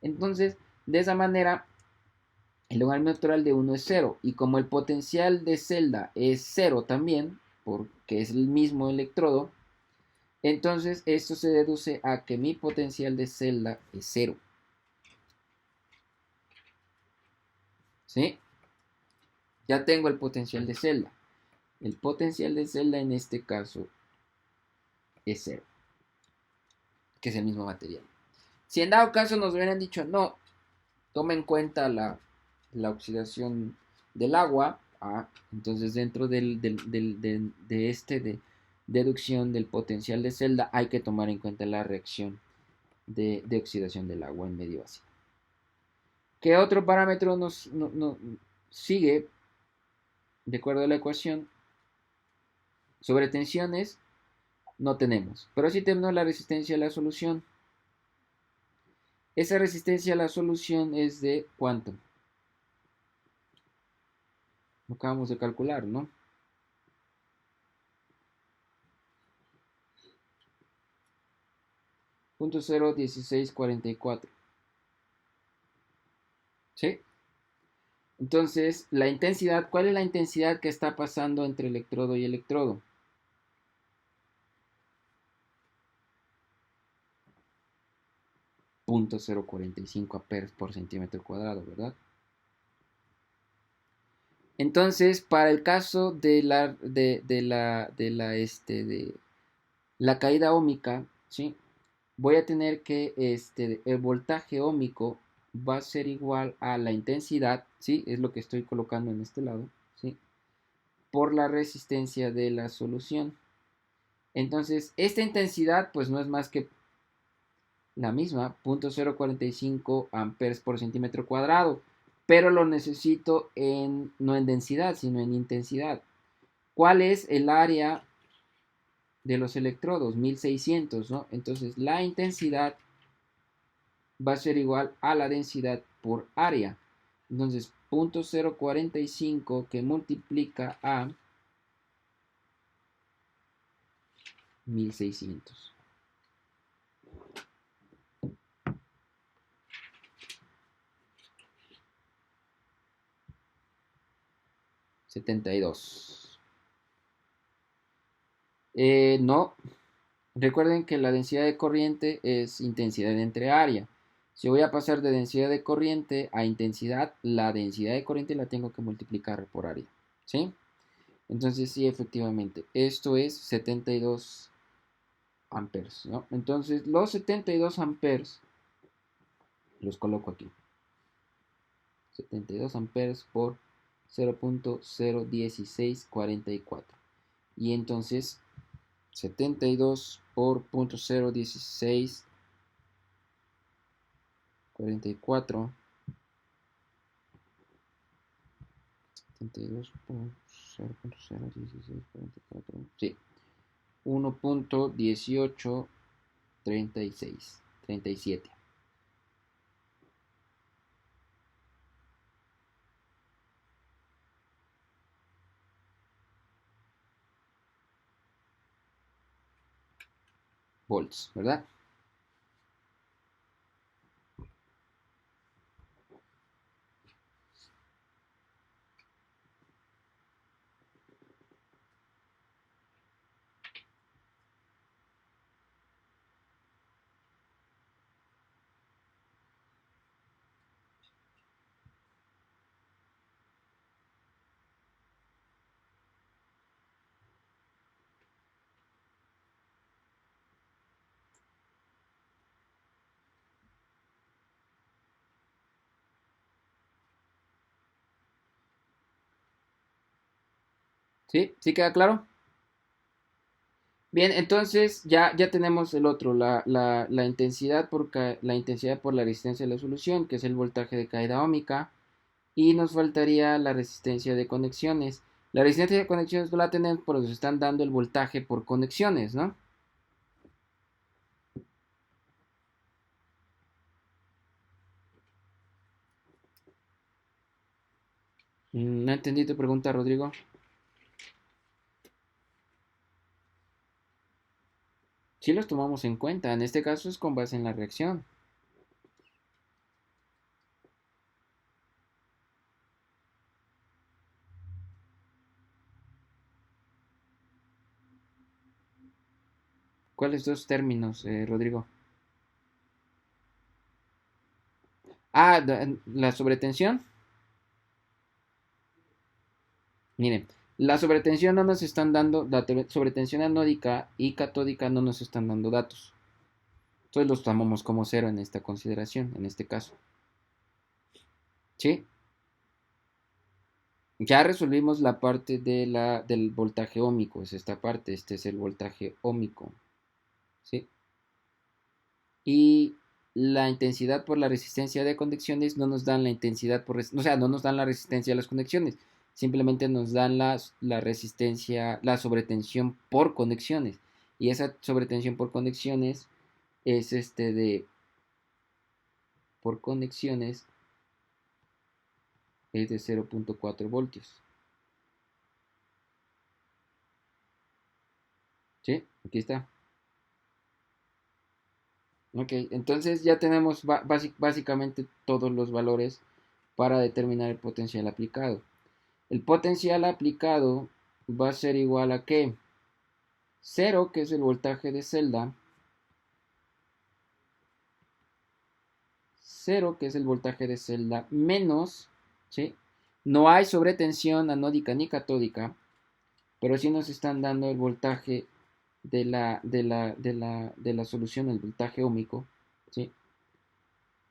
Entonces, de esa manera, el logaritmo natural de 1 es 0. Y como el potencial de celda es 0 también, porque es el mismo electrodo, entonces esto se deduce a que mi potencial de celda es 0. ¿Sí? Ya tengo el potencial de celda. El potencial de celda en este caso es 0, que es el mismo material. Si en dado caso nos hubieran dicho, no, toma en cuenta la oxidación del agua, entonces dentro de deducción del potencial de celda hay que tomar en cuenta la reacción de oxidación del agua en medio ácido. ¿Qué otro parámetro nos sigue de acuerdo a la ecuación? Sobre tensiones no tenemos, pero sí tenemos la resistencia a la solución. Esa resistencia a la solución es de ¿cuánto? Lo acabamos de calcular, ¿no? 0.01644. ¿Sí? Entonces, la intensidad, ¿cuál es la intensidad que está pasando entre electrodo y electrodo? .045 amperes por centímetro cuadrado, ¿verdad? Entonces, para el caso de la caída óhmica, ¿sí? Voy a tener que el voltaje óhmico va a ser igual a la intensidad, ¿sí? Es lo que estoy colocando en este lado, ¿sí? Por la resistencia de la solución. Entonces, esta intensidad pues no es más que la misma, 0.045 amperes por centímetro cuadrado, pero lo necesito no en densidad, sino en intensidad. ¿Cuál es el área de los electrodos? 1600, ¿no? Entonces, la intensidad va a ser igual a la densidad por área. Entonces, 0.045 que multiplica a 1600. 72. No, recuerden que la densidad de corriente es intensidad entre área. Si voy a pasar de densidad de corriente a intensidad, la densidad de corriente la tengo que multiplicar por área. ¿Sí? Entonces, sí, efectivamente, esto es 72 amperes, ¿no? Entonces, los 72 amperes los coloco aquí. 72 amperes por 0.01644. Y entonces 72 por 0.1644. 72 por 0.01644. Sí. 1.1836. Volts, ¿verdad? ¿Sí? ¿Sí queda claro? Bien, entonces ya tenemos el otro, la intensidad la intensidad por la resistencia de la solución, que es el voltaje de caída óhmica, y nos faltaría la resistencia de conexiones. La resistencia de conexiones no la tenemos, pero nos están dando el voltaje por conexiones, ¿no? No entendí tu pregunta, Rodrigo. Sí los tomamos en cuenta, en este caso es con base en la reacción. ¿Cuáles dos términos, Rodrigo? Ah, la sobretensión. Miren, la sobretensión no nos están dando, la sobretensión anódica y catódica no nos están dando datos. Entonces los tomamos como cero en esta consideración, en este caso. ¿Sí? Ya resolvimos la parte del voltaje óhmico, es esta parte, este es el voltaje óhmico. ¿Sí? Y la intensidad por la resistencia de conexiones no nos dan la intensidad por, o sea, no nos dan la resistencia de las conexiones, simplemente nos dan la resistencia, la sobretensión por conexiones. Y esa sobretensión por conexiones es por conexiones es de 0.4 voltios. ¿Sí? Aquí está. Ok, entonces ya tenemos básicamente todos los valores para determinar el potencial aplicado. El potencial aplicado va a ser igual a ¿qué? 0, que es el voltaje de celda, 0, que es el voltaje de celda, menos, ¿sí? No hay sobretensión anódica ni catódica, pero sí nos están dando el voltaje de la solución, el voltaje óhmico, ¿sí?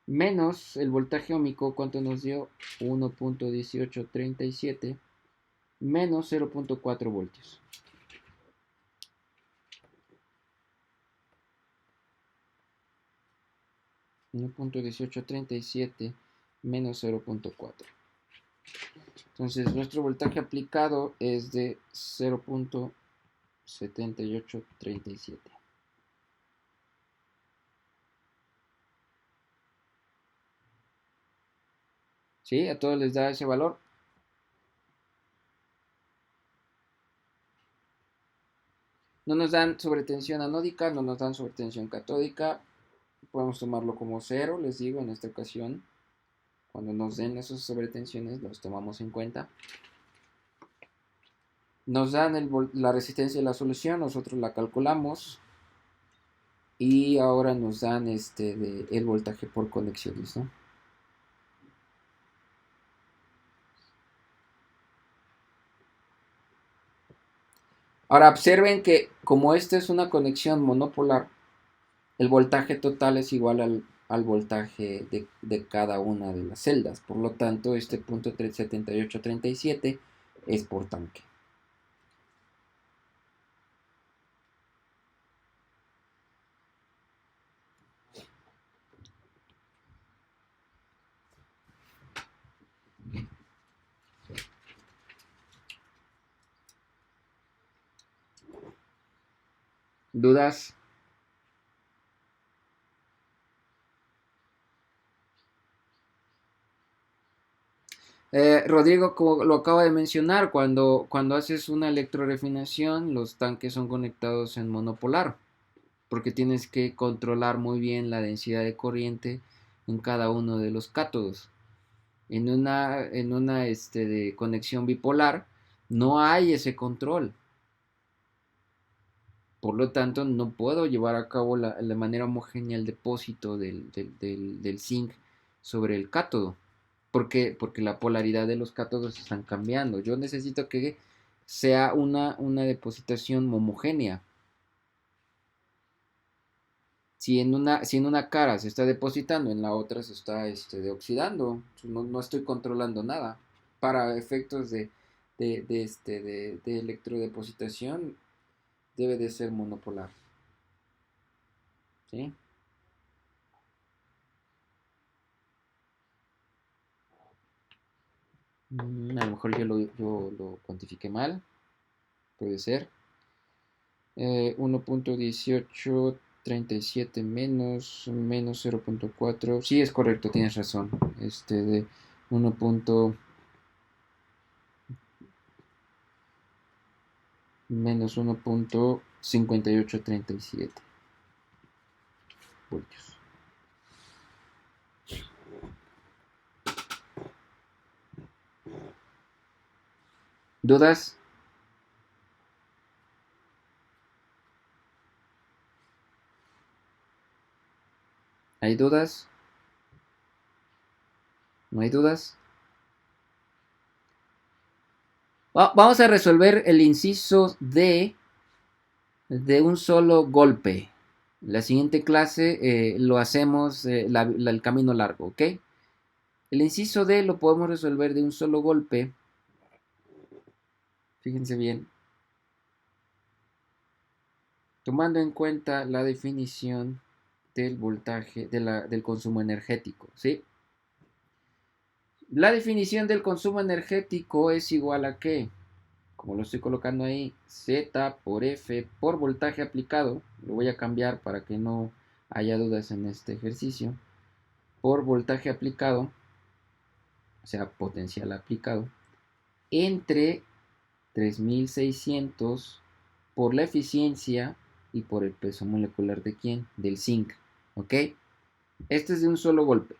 Menos el voltaje óhmico, ¿cuánto nos dio? 1.1837 menos 0.4 voltios. 1.1837 menos 0.4. Entonces nuestro voltaje aplicado es de 0.7837. ¿Sí? A todos les da ese valor. No nos dan sobretensión anódica, no nos dan sobretensión catódica. Podemos tomarlo como cero, les digo, en esta ocasión. Cuando nos den esas sobretensiones, los tomamos en cuenta. Nos dan la resistencia de la solución, nosotros la calculamos. Y ahora nos dan el voltaje por conexiones, ¿no? Ahora observen que como esta es una conexión monopolar, el voltaje total es igual al voltaje de cada una de las celdas. Por lo tanto, este punto 7837 es por tanque. ¿Dudas? Rodrigo, como lo acaba de mencionar, cuando haces una electrorefinación, los tanques son conectados en monopolar, porque tienes que controlar muy bien la densidad de corriente en cada uno de los cátodos. En una de conexión bipolar no hay ese control. Por lo tanto, no puedo llevar a cabo la manera homogénea el depósito del zinc sobre el cátodo. ¿Por qué? Porque la polaridad de los cátodos están cambiando. Yo necesito que sea una depositación homogénea. Si en una cara se está depositando, en la otra se está oxidando. No estoy controlando nada. Para efectos de electrodepositación debe de ser monopolar. ¿Sí? A lo mejor yo lo cuantifiqué mal. Puede ser. 1.1837 menos 0.4. Sí, es correcto, tienes razón. De 1. Menos 1.5837 voltios. ¿Dudas? ¿Hay dudas? ¿No hay dudas? Vamos a resolver el inciso D de un solo golpe. La siguiente clase lo hacemos el camino largo, ¿ok? El inciso D lo podemos resolver de un solo golpe. Fíjense bien. Tomando en cuenta la definición del voltaje, del consumo energético, ¿sí? La definición del consumo energético es igual a ¿qué? Como lo estoy colocando ahí, Z por F por voltaje aplicado. Lo voy a cambiar para que no haya dudas en este ejercicio. Por voltaje aplicado, o sea, potencial aplicado, entre 3600 por la eficiencia y por el peso molecular de quién? Del zinc. ¿Ok? Este es de un solo golpe.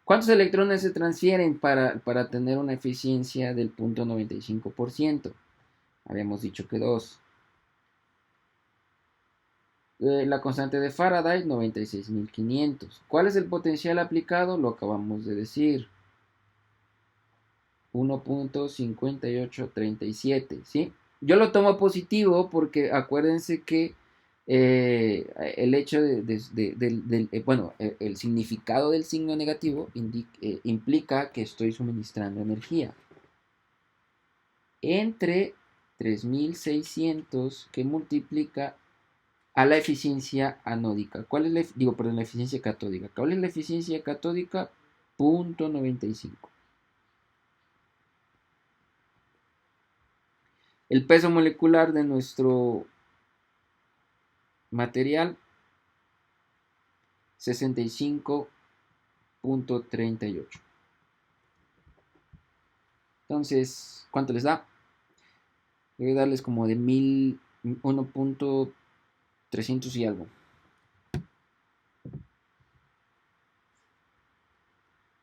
¿Cuántos electrones se transfieren para tener una eficiencia del 0.95%? Habíamos dicho que 2. La constante de Faraday, 96.500. ¿Cuál es el potencial aplicado? Lo acabamos de decir. 1.5837, ¿sí? Yo lo tomo positivo porque acuérdense que el hecho el significado del signo negativo implica que estoy suministrando energía. Entre 3600 que multiplica a la eficiencia anódica. ¿Cuál es la eficiencia catódica? ¿Cuál es la eficiencia catódica? 0.95. El peso molecular de nuestro material, 65.38. Entonces, ¿cuánto les da? Voy a darles como de 1.300 y algo.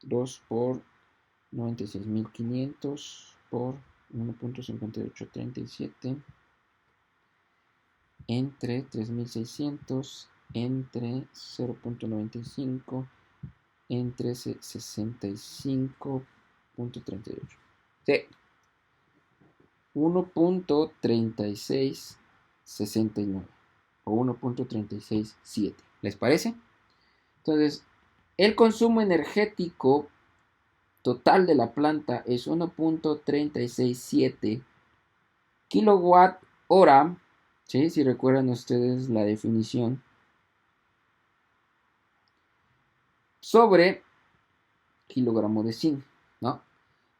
2 por 96.500 por 1.5837 entre 3600 entre 0.95 entre 65.38. Sí. 1.3669 o 1.367. ¿Les parece? Entonces, el consumo energético total de la planta es 1.367 kilowatt hora. ¿Sí? Si recuerdan ustedes la definición. Sobre kilogramo de zinc, ¿no?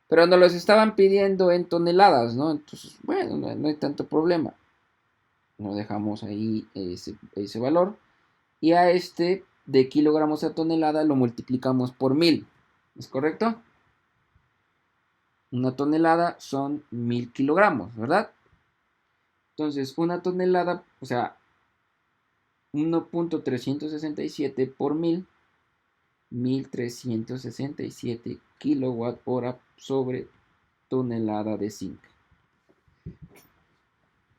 Pero nos los estaban pidiendo en toneladas, ¿no? Entonces, bueno, no hay tanto problema. Nos dejamos ahí ese valor. Y a este de kilogramos a tonelada lo multiplicamos por 1000. ¿Es correcto? Una tonelada son 1000 kilogramos, ¿verdad? Entonces, una tonelada, o sea, 1.367 por 1000, 1367 kilowatt hora sobre tonelada de zinc.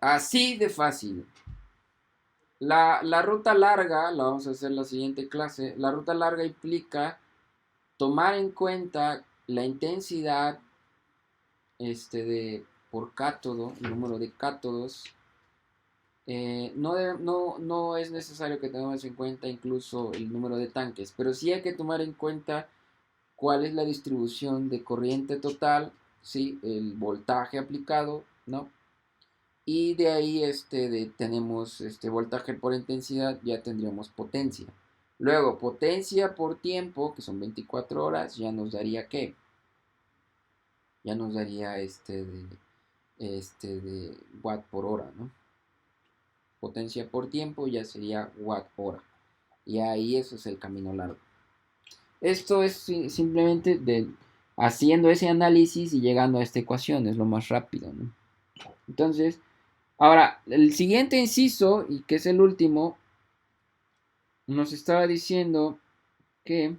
Así de fácil. La ruta larga, la vamos a hacer en la siguiente clase. La ruta larga implica tomar en cuenta la intensidad por cátodo, el número de cátodos. No es necesario que tengamos en cuenta incluso el número de tanques, pero sí hay que tomar en cuenta cuál es la distribución de corriente total ¿sí? El voltaje aplicado, ¿no? Y de ahí tenemos voltaje por intensidad, ya tendríamos potencia. Luego, potencia por tiempo, que son 24 horas, ya nos daría ¿qué? Ya nos daría de watt por hora, ¿no? Potencia por tiempo ya sería watt hora. Y ahí eso es el camino largo. Esto es simplemente haciendo ese análisis y llegando a esta ecuación, es lo más rápido, ¿no? Entonces, ahora, el siguiente inciso, y que es el último, nos estaba diciendo que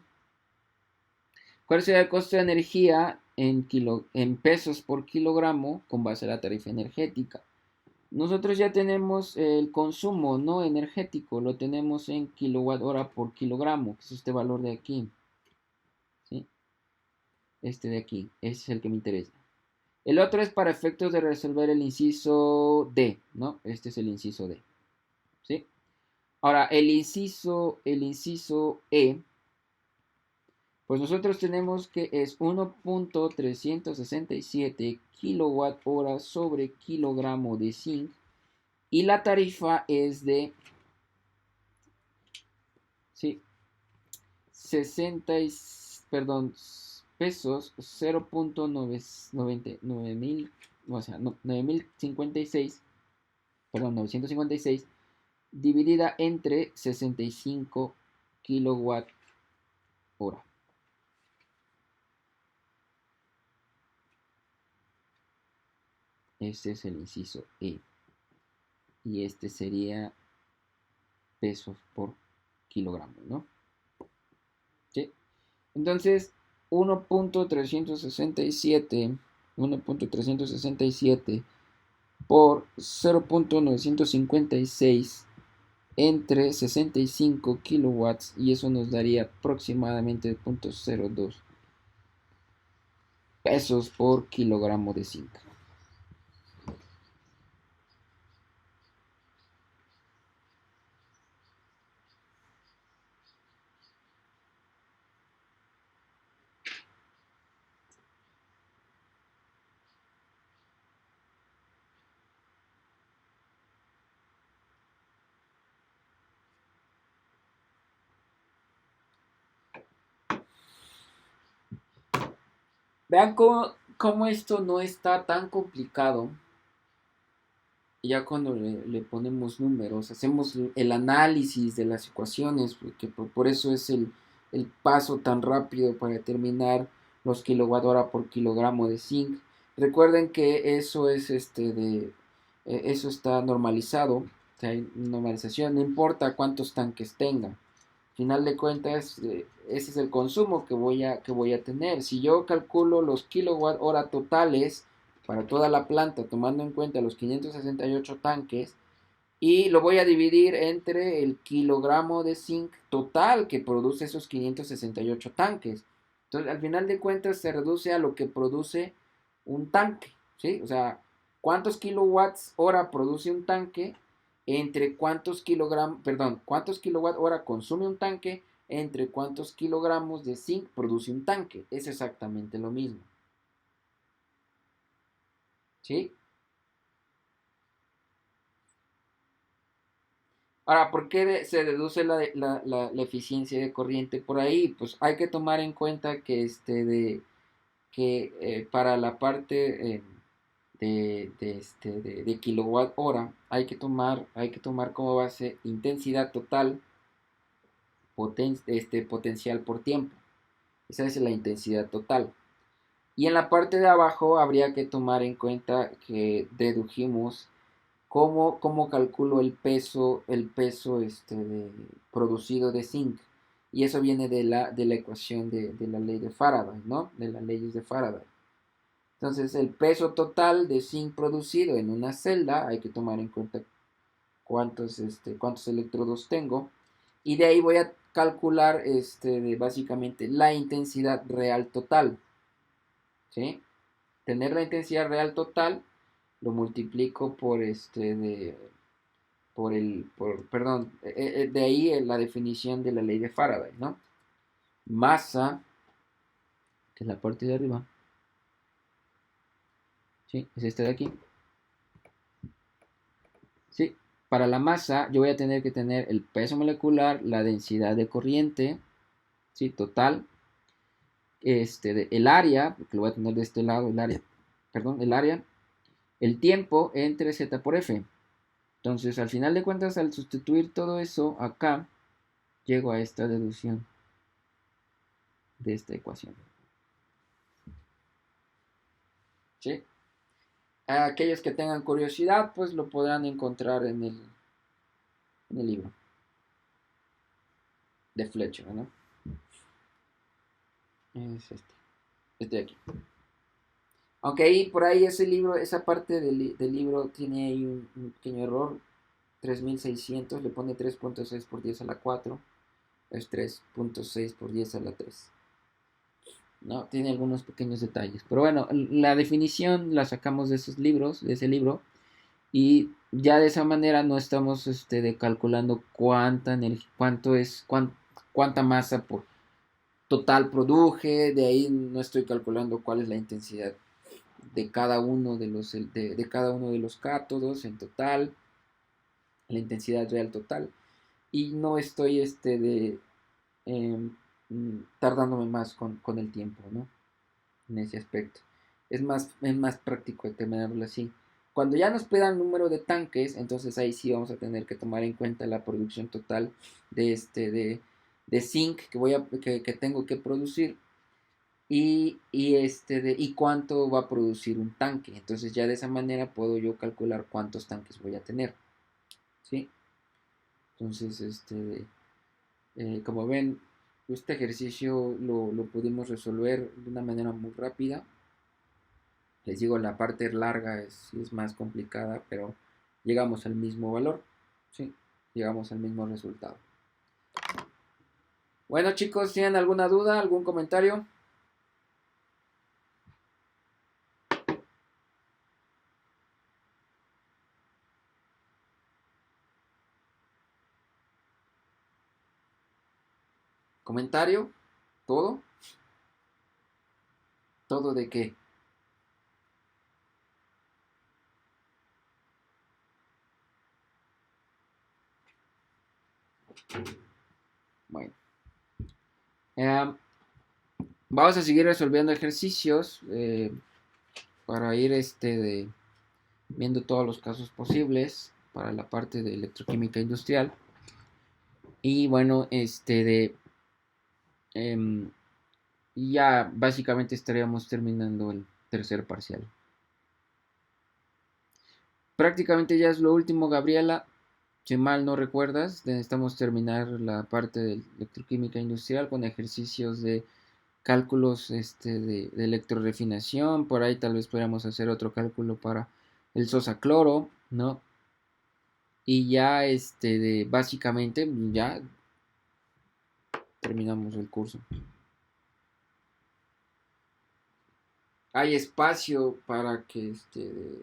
cuál sería el costo de energía en pesos por kilogramo con base a la tarifa energética. Nosotros ya tenemos el consumo no energético, lo tenemos en kilowatt hora por kilogramo, que es este valor de aquí, ¿sí? Este de aquí, ese es el que me interesa. El otro es para efectos de resolver el inciso D, ¿no? Este es el inciso D, ¿sí? Ahora, el inciso E, pues nosotros tenemos que es 1.367 kilowatt hora sobre kilogramo de zinc y la tarifa es de, sí, 60, perdón, pesos 0.9 mil, o sea, no, 9056, perdón, 956 dividida entre 65 kilowatt hora. Este es el inciso E. Y este sería pesos por kilogramo, ¿no? ¿Sí? Entonces, 1.367 por 0.956 entre 65 kilowatts y eso nos daría aproximadamente 0.02 pesos por kilogramo de zinc. Vean cómo esto no está tan complicado. Ya cuando le ponemos números, hacemos el análisis de las ecuaciones, porque por eso es el paso tan rápido para determinar los kilowatt hora por kilogramo de zinc. Recuerden que eso es eso está normalizado, o sea, hay normalización, no importa cuántos tanques tenga. Al final de cuentas, ese es el consumo que voy a tener. Si yo calculo los kilowatt hora totales para toda la planta, tomando en cuenta los 568 tanques, y lo voy a dividir entre el kilogramo de zinc total que produce esos 568 tanques. Entonces, al final de cuentas, se reduce a lo que produce un tanque, ¿sí? O sea, ¿cuántos kilowatts hora produce un tanque? Entre cuántos kilogramos, perdón, cuántos kilowatt hora consume un tanque, entre cuántos kilogramos de zinc produce un tanque. Es exactamente lo mismo, ¿sí? Ahora, ¿por qué se deduce la eficiencia de corriente por ahí? Pues hay que tomar en cuenta que, para la parte de kilowatt hora hay que tomar como base intensidad total potencial por tiempo. Esa es la intensidad total. Y en la parte de abajo habría que tomar en cuenta que dedujimos cómo calculo el peso producido de zinc. Y eso viene de la ecuación de la ley de Faraday, ¿no? De las leyes de Faraday. Entonces, el peso total de zinc producido en una celda, hay que tomar en cuenta cuántos electrodos tengo. Y de ahí voy a calcular básicamente la intensidad real total. ¿Sí? Tener la intensidad real total lo multiplico perdón, de ahí la definición de la ley de Faraday, ¿no? Masa, que es la parte de arriba, ¿sí? Es este de aquí. ¿Sí? Para la masa yo voy a tener que tener el peso molecular, la densidad de corriente, ¿sí? Total, el área, porque lo voy a tener de este lado, el área, perdón, el área, el tiempo entre Z por F. Entonces, al final de cuentas, al sustituir todo eso acá, llego a esta deducción de esta ecuación. ¿Sí? Aquellos que tengan curiosidad, pues lo podrán encontrar en el libro de Fletcher, ¿no? Es este de aquí. Aunque ahí, por ahí, ese libro, esa parte del libro tiene ahí un pequeño error. 3600, le pone 3.6 por 10 a la 4. Es 3.6 por 10 a la 3. ¿No? Tiene algunos pequeños detalles. Pero bueno, la definición la sacamos de esos libros, de ese libro. Y ya de esa manera no estamos calculando cuánta masa por total produje. De ahí no estoy calculando cuál es la intensidad de cada uno de cada uno de los cátodos en total, la intensidad real total. Y no estoy eh, tardándome más con el tiempo, ¿no? En ese aspecto. Es más práctico tenerlo así. Cuando ya nos pidan el número de tanques, entonces ahí sí vamos a tener que tomar en cuenta la producción total de zinc que tengo que producir y cuánto va a producir un tanque. Entonces ya de esa manera puedo yo calcular cuántos tanques voy a tener, ¿sí? Entonces, como ven, este ejercicio lo pudimos resolver de una manera muy rápida. Les digo, la parte larga es más complicada, pero llegamos al mismo valor, ¿sí? Llegamos al mismo resultado. Bueno, chicos, ¿tienen alguna duda, algún comentario? ¿Comentario? ¿Todo? ¿Todo de qué? Bueno. Eh, Vamos a seguir resolviendo ejercicios para ir viendo todos los casos posibles para la parte de electroquímica industrial. Y bueno, em, ya básicamente estaríamos terminando el tercer parcial. Prácticamente ya es lo último, Gabriela. Si mal no recuerdas, necesitamos terminar la parte de electroquímica industrial con ejercicios de cálculos de electrorefinación. Por ahí tal vez podríamos hacer otro cálculo para el sosa cloro, ¿no? Y ya básicamente ya terminamos el curso. Hay espacio para que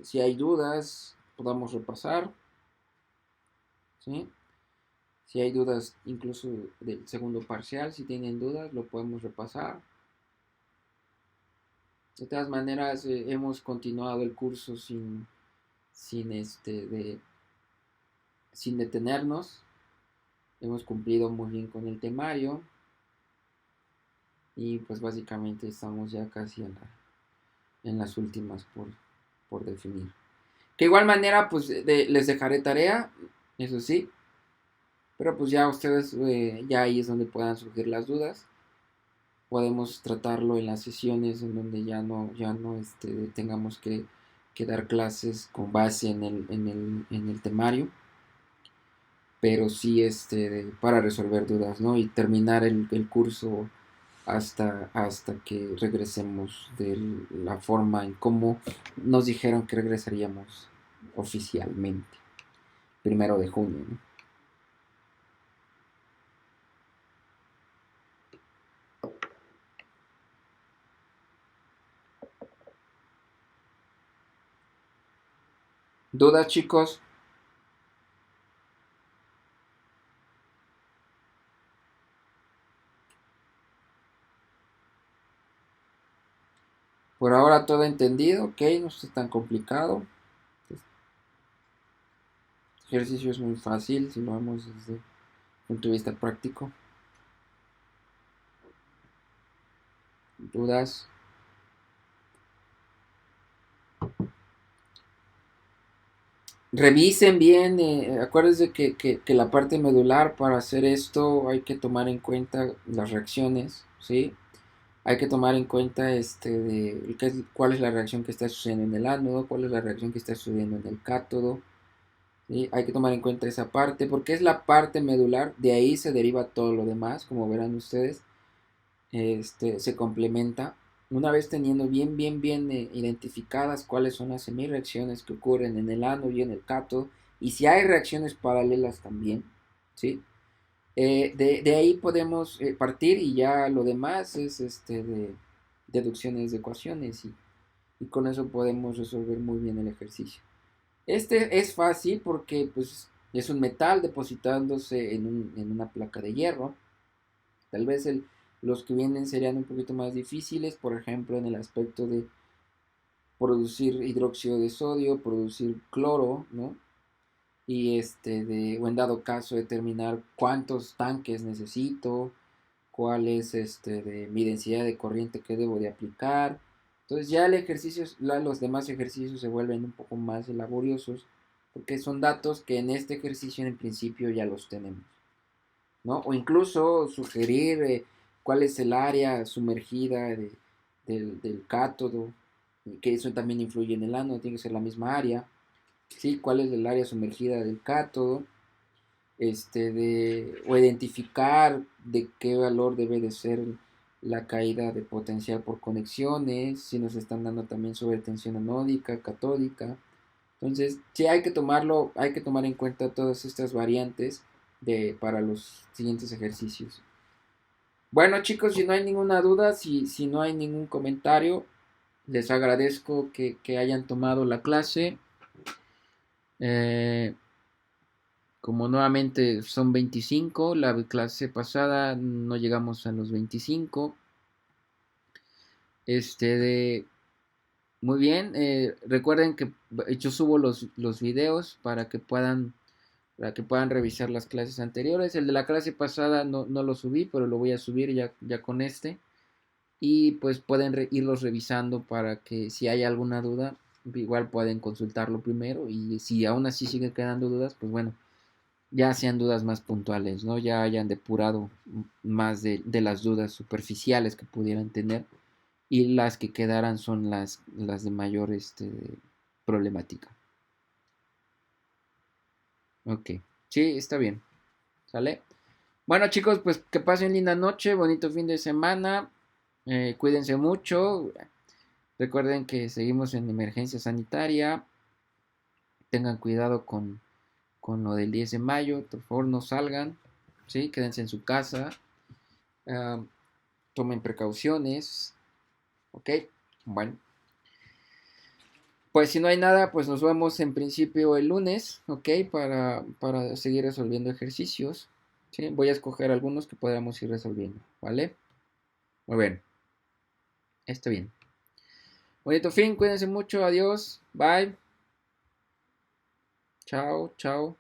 si hay dudas podamos repasar, ¿sí? Si hay dudas incluso del segundo parcial, si tienen dudas lo podemos repasar. De todas maneras hemos continuado el curso sin sin detenernos. Hemos cumplido muy bien con el temario y pues básicamente estamos ya casi en las últimas por definir. Que igual manera pues les dejaré tarea, eso sí, pero pues ya ustedes, ya ahí es donde puedan surgir las dudas. Podemos tratarlo en las sesiones en donde ya no tengamos que dar clases con base en el temario, pero sí para resolver dudas, ¿no? Y terminar el curso hasta que regresemos de la forma en cómo nos dijeron que regresaríamos oficialmente, 1 de junio, ¿no? ¿Dudas, chicos? Por ahora ahora todo entendido, ok, no es tan complicado. Este ejercicio es muy fácil si lo vemos desde el punto de vista práctico. ¿Dudas? Revisen bien, acuérdense que la parte medular para hacer esto hay que tomar en cuenta las reacciones, ¿sí? Hay que tomar en cuenta cuál es la reacción que está sucediendo en el ánodo, cuál es la reacción que está sucediendo en el cátodo, ¿sí? Hay que tomar en cuenta esa parte porque es la parte medular, de ahí se deriva todo lo demás, como verán ustedes, se complementa. Una vez teniendo bien identificadas cuáles son las semireacciones que ocurren en el ánodo y en el cátodo, y si hay reacciones paralelas también, ¿sí? De ahí podemos partir y ya lo demás es de deducciones de ecuaciones y con eso podemos resolver muy bien el ejercicio. Este es fácil porque pues, es un metal depositándose en una placa de hierro. Tal vez los que vienen serían un poquito más difíciles, por ejemplo, en el aspecto de producir hidróxido de sodio, producir cloro, ¿no? Y o en dado caso determinar cuántos tanques necesito, cuál es de mi densidad de corriente que debo de aplicar. Entonces ya el ejercicio, los demás ejercicios se vuelven un poco más laboriosos porque son datos que en este ejercicio en principio ya los tenemos, ¿no? O incluso sugerir cuál es el área sumergida del cátodo, que eso también influye en el ánodo, tiene que ser la misma área, ¿sí? ¿Cuál es el área sumergida del cátodo? O identificar de qué valor debe de ser la caída de potencial por conexiones, si nos están dando también sobre tensión anódica, catódica. Entonces, sí hay que tomar en cuenta todas estas variantes para los siguientes ejercicios. Bueno, chicos, si no hay ninguna duda, si no hay ningún comentario, les agradezco que hayan tomado la clase. Como nuevamente son 25, la clase pasada no llegamos a los 25. Muy bien, recuerden que yo subo los videos para que puedan revisar las clases anteriores. El de la clase pasada no lo subí, pero lo voy a subir ya con este. Y pues pueden irlos revisando para que si hay alguna duda, igual pueden consultarlo primero. Y si aún así siguen quedando dudas, pues bueno, ya sean dudas más puntuales, ¿no? Ya hayan depurado más de las dudas superficiales que pudieran tener y las que quedaran son las de mayor problemática. Ok, sí, está bien, ¿sale? Bueno chicos, pues que pasen linda noche, bonito fin de semana, cuídense mucho, recuerden que seguimos en emergencia sanitaria, tengan cuidado con lo del 10 de mayo, por favor no salgan, ¿sí? Quédense en su casa, uh, tomen precauciones, ¿ok? Bueno, pues si no hay nada, pues nos vemos en principio el lunes, ¿ok? Para seguir resolviendo ejercicios, ¿sí? Voy a escoger algunos que podamos ir resolviendo, ¿vale? Muy bien, está bien. Bonito fin, cuídense mucho, adiós, bye, chao, chao.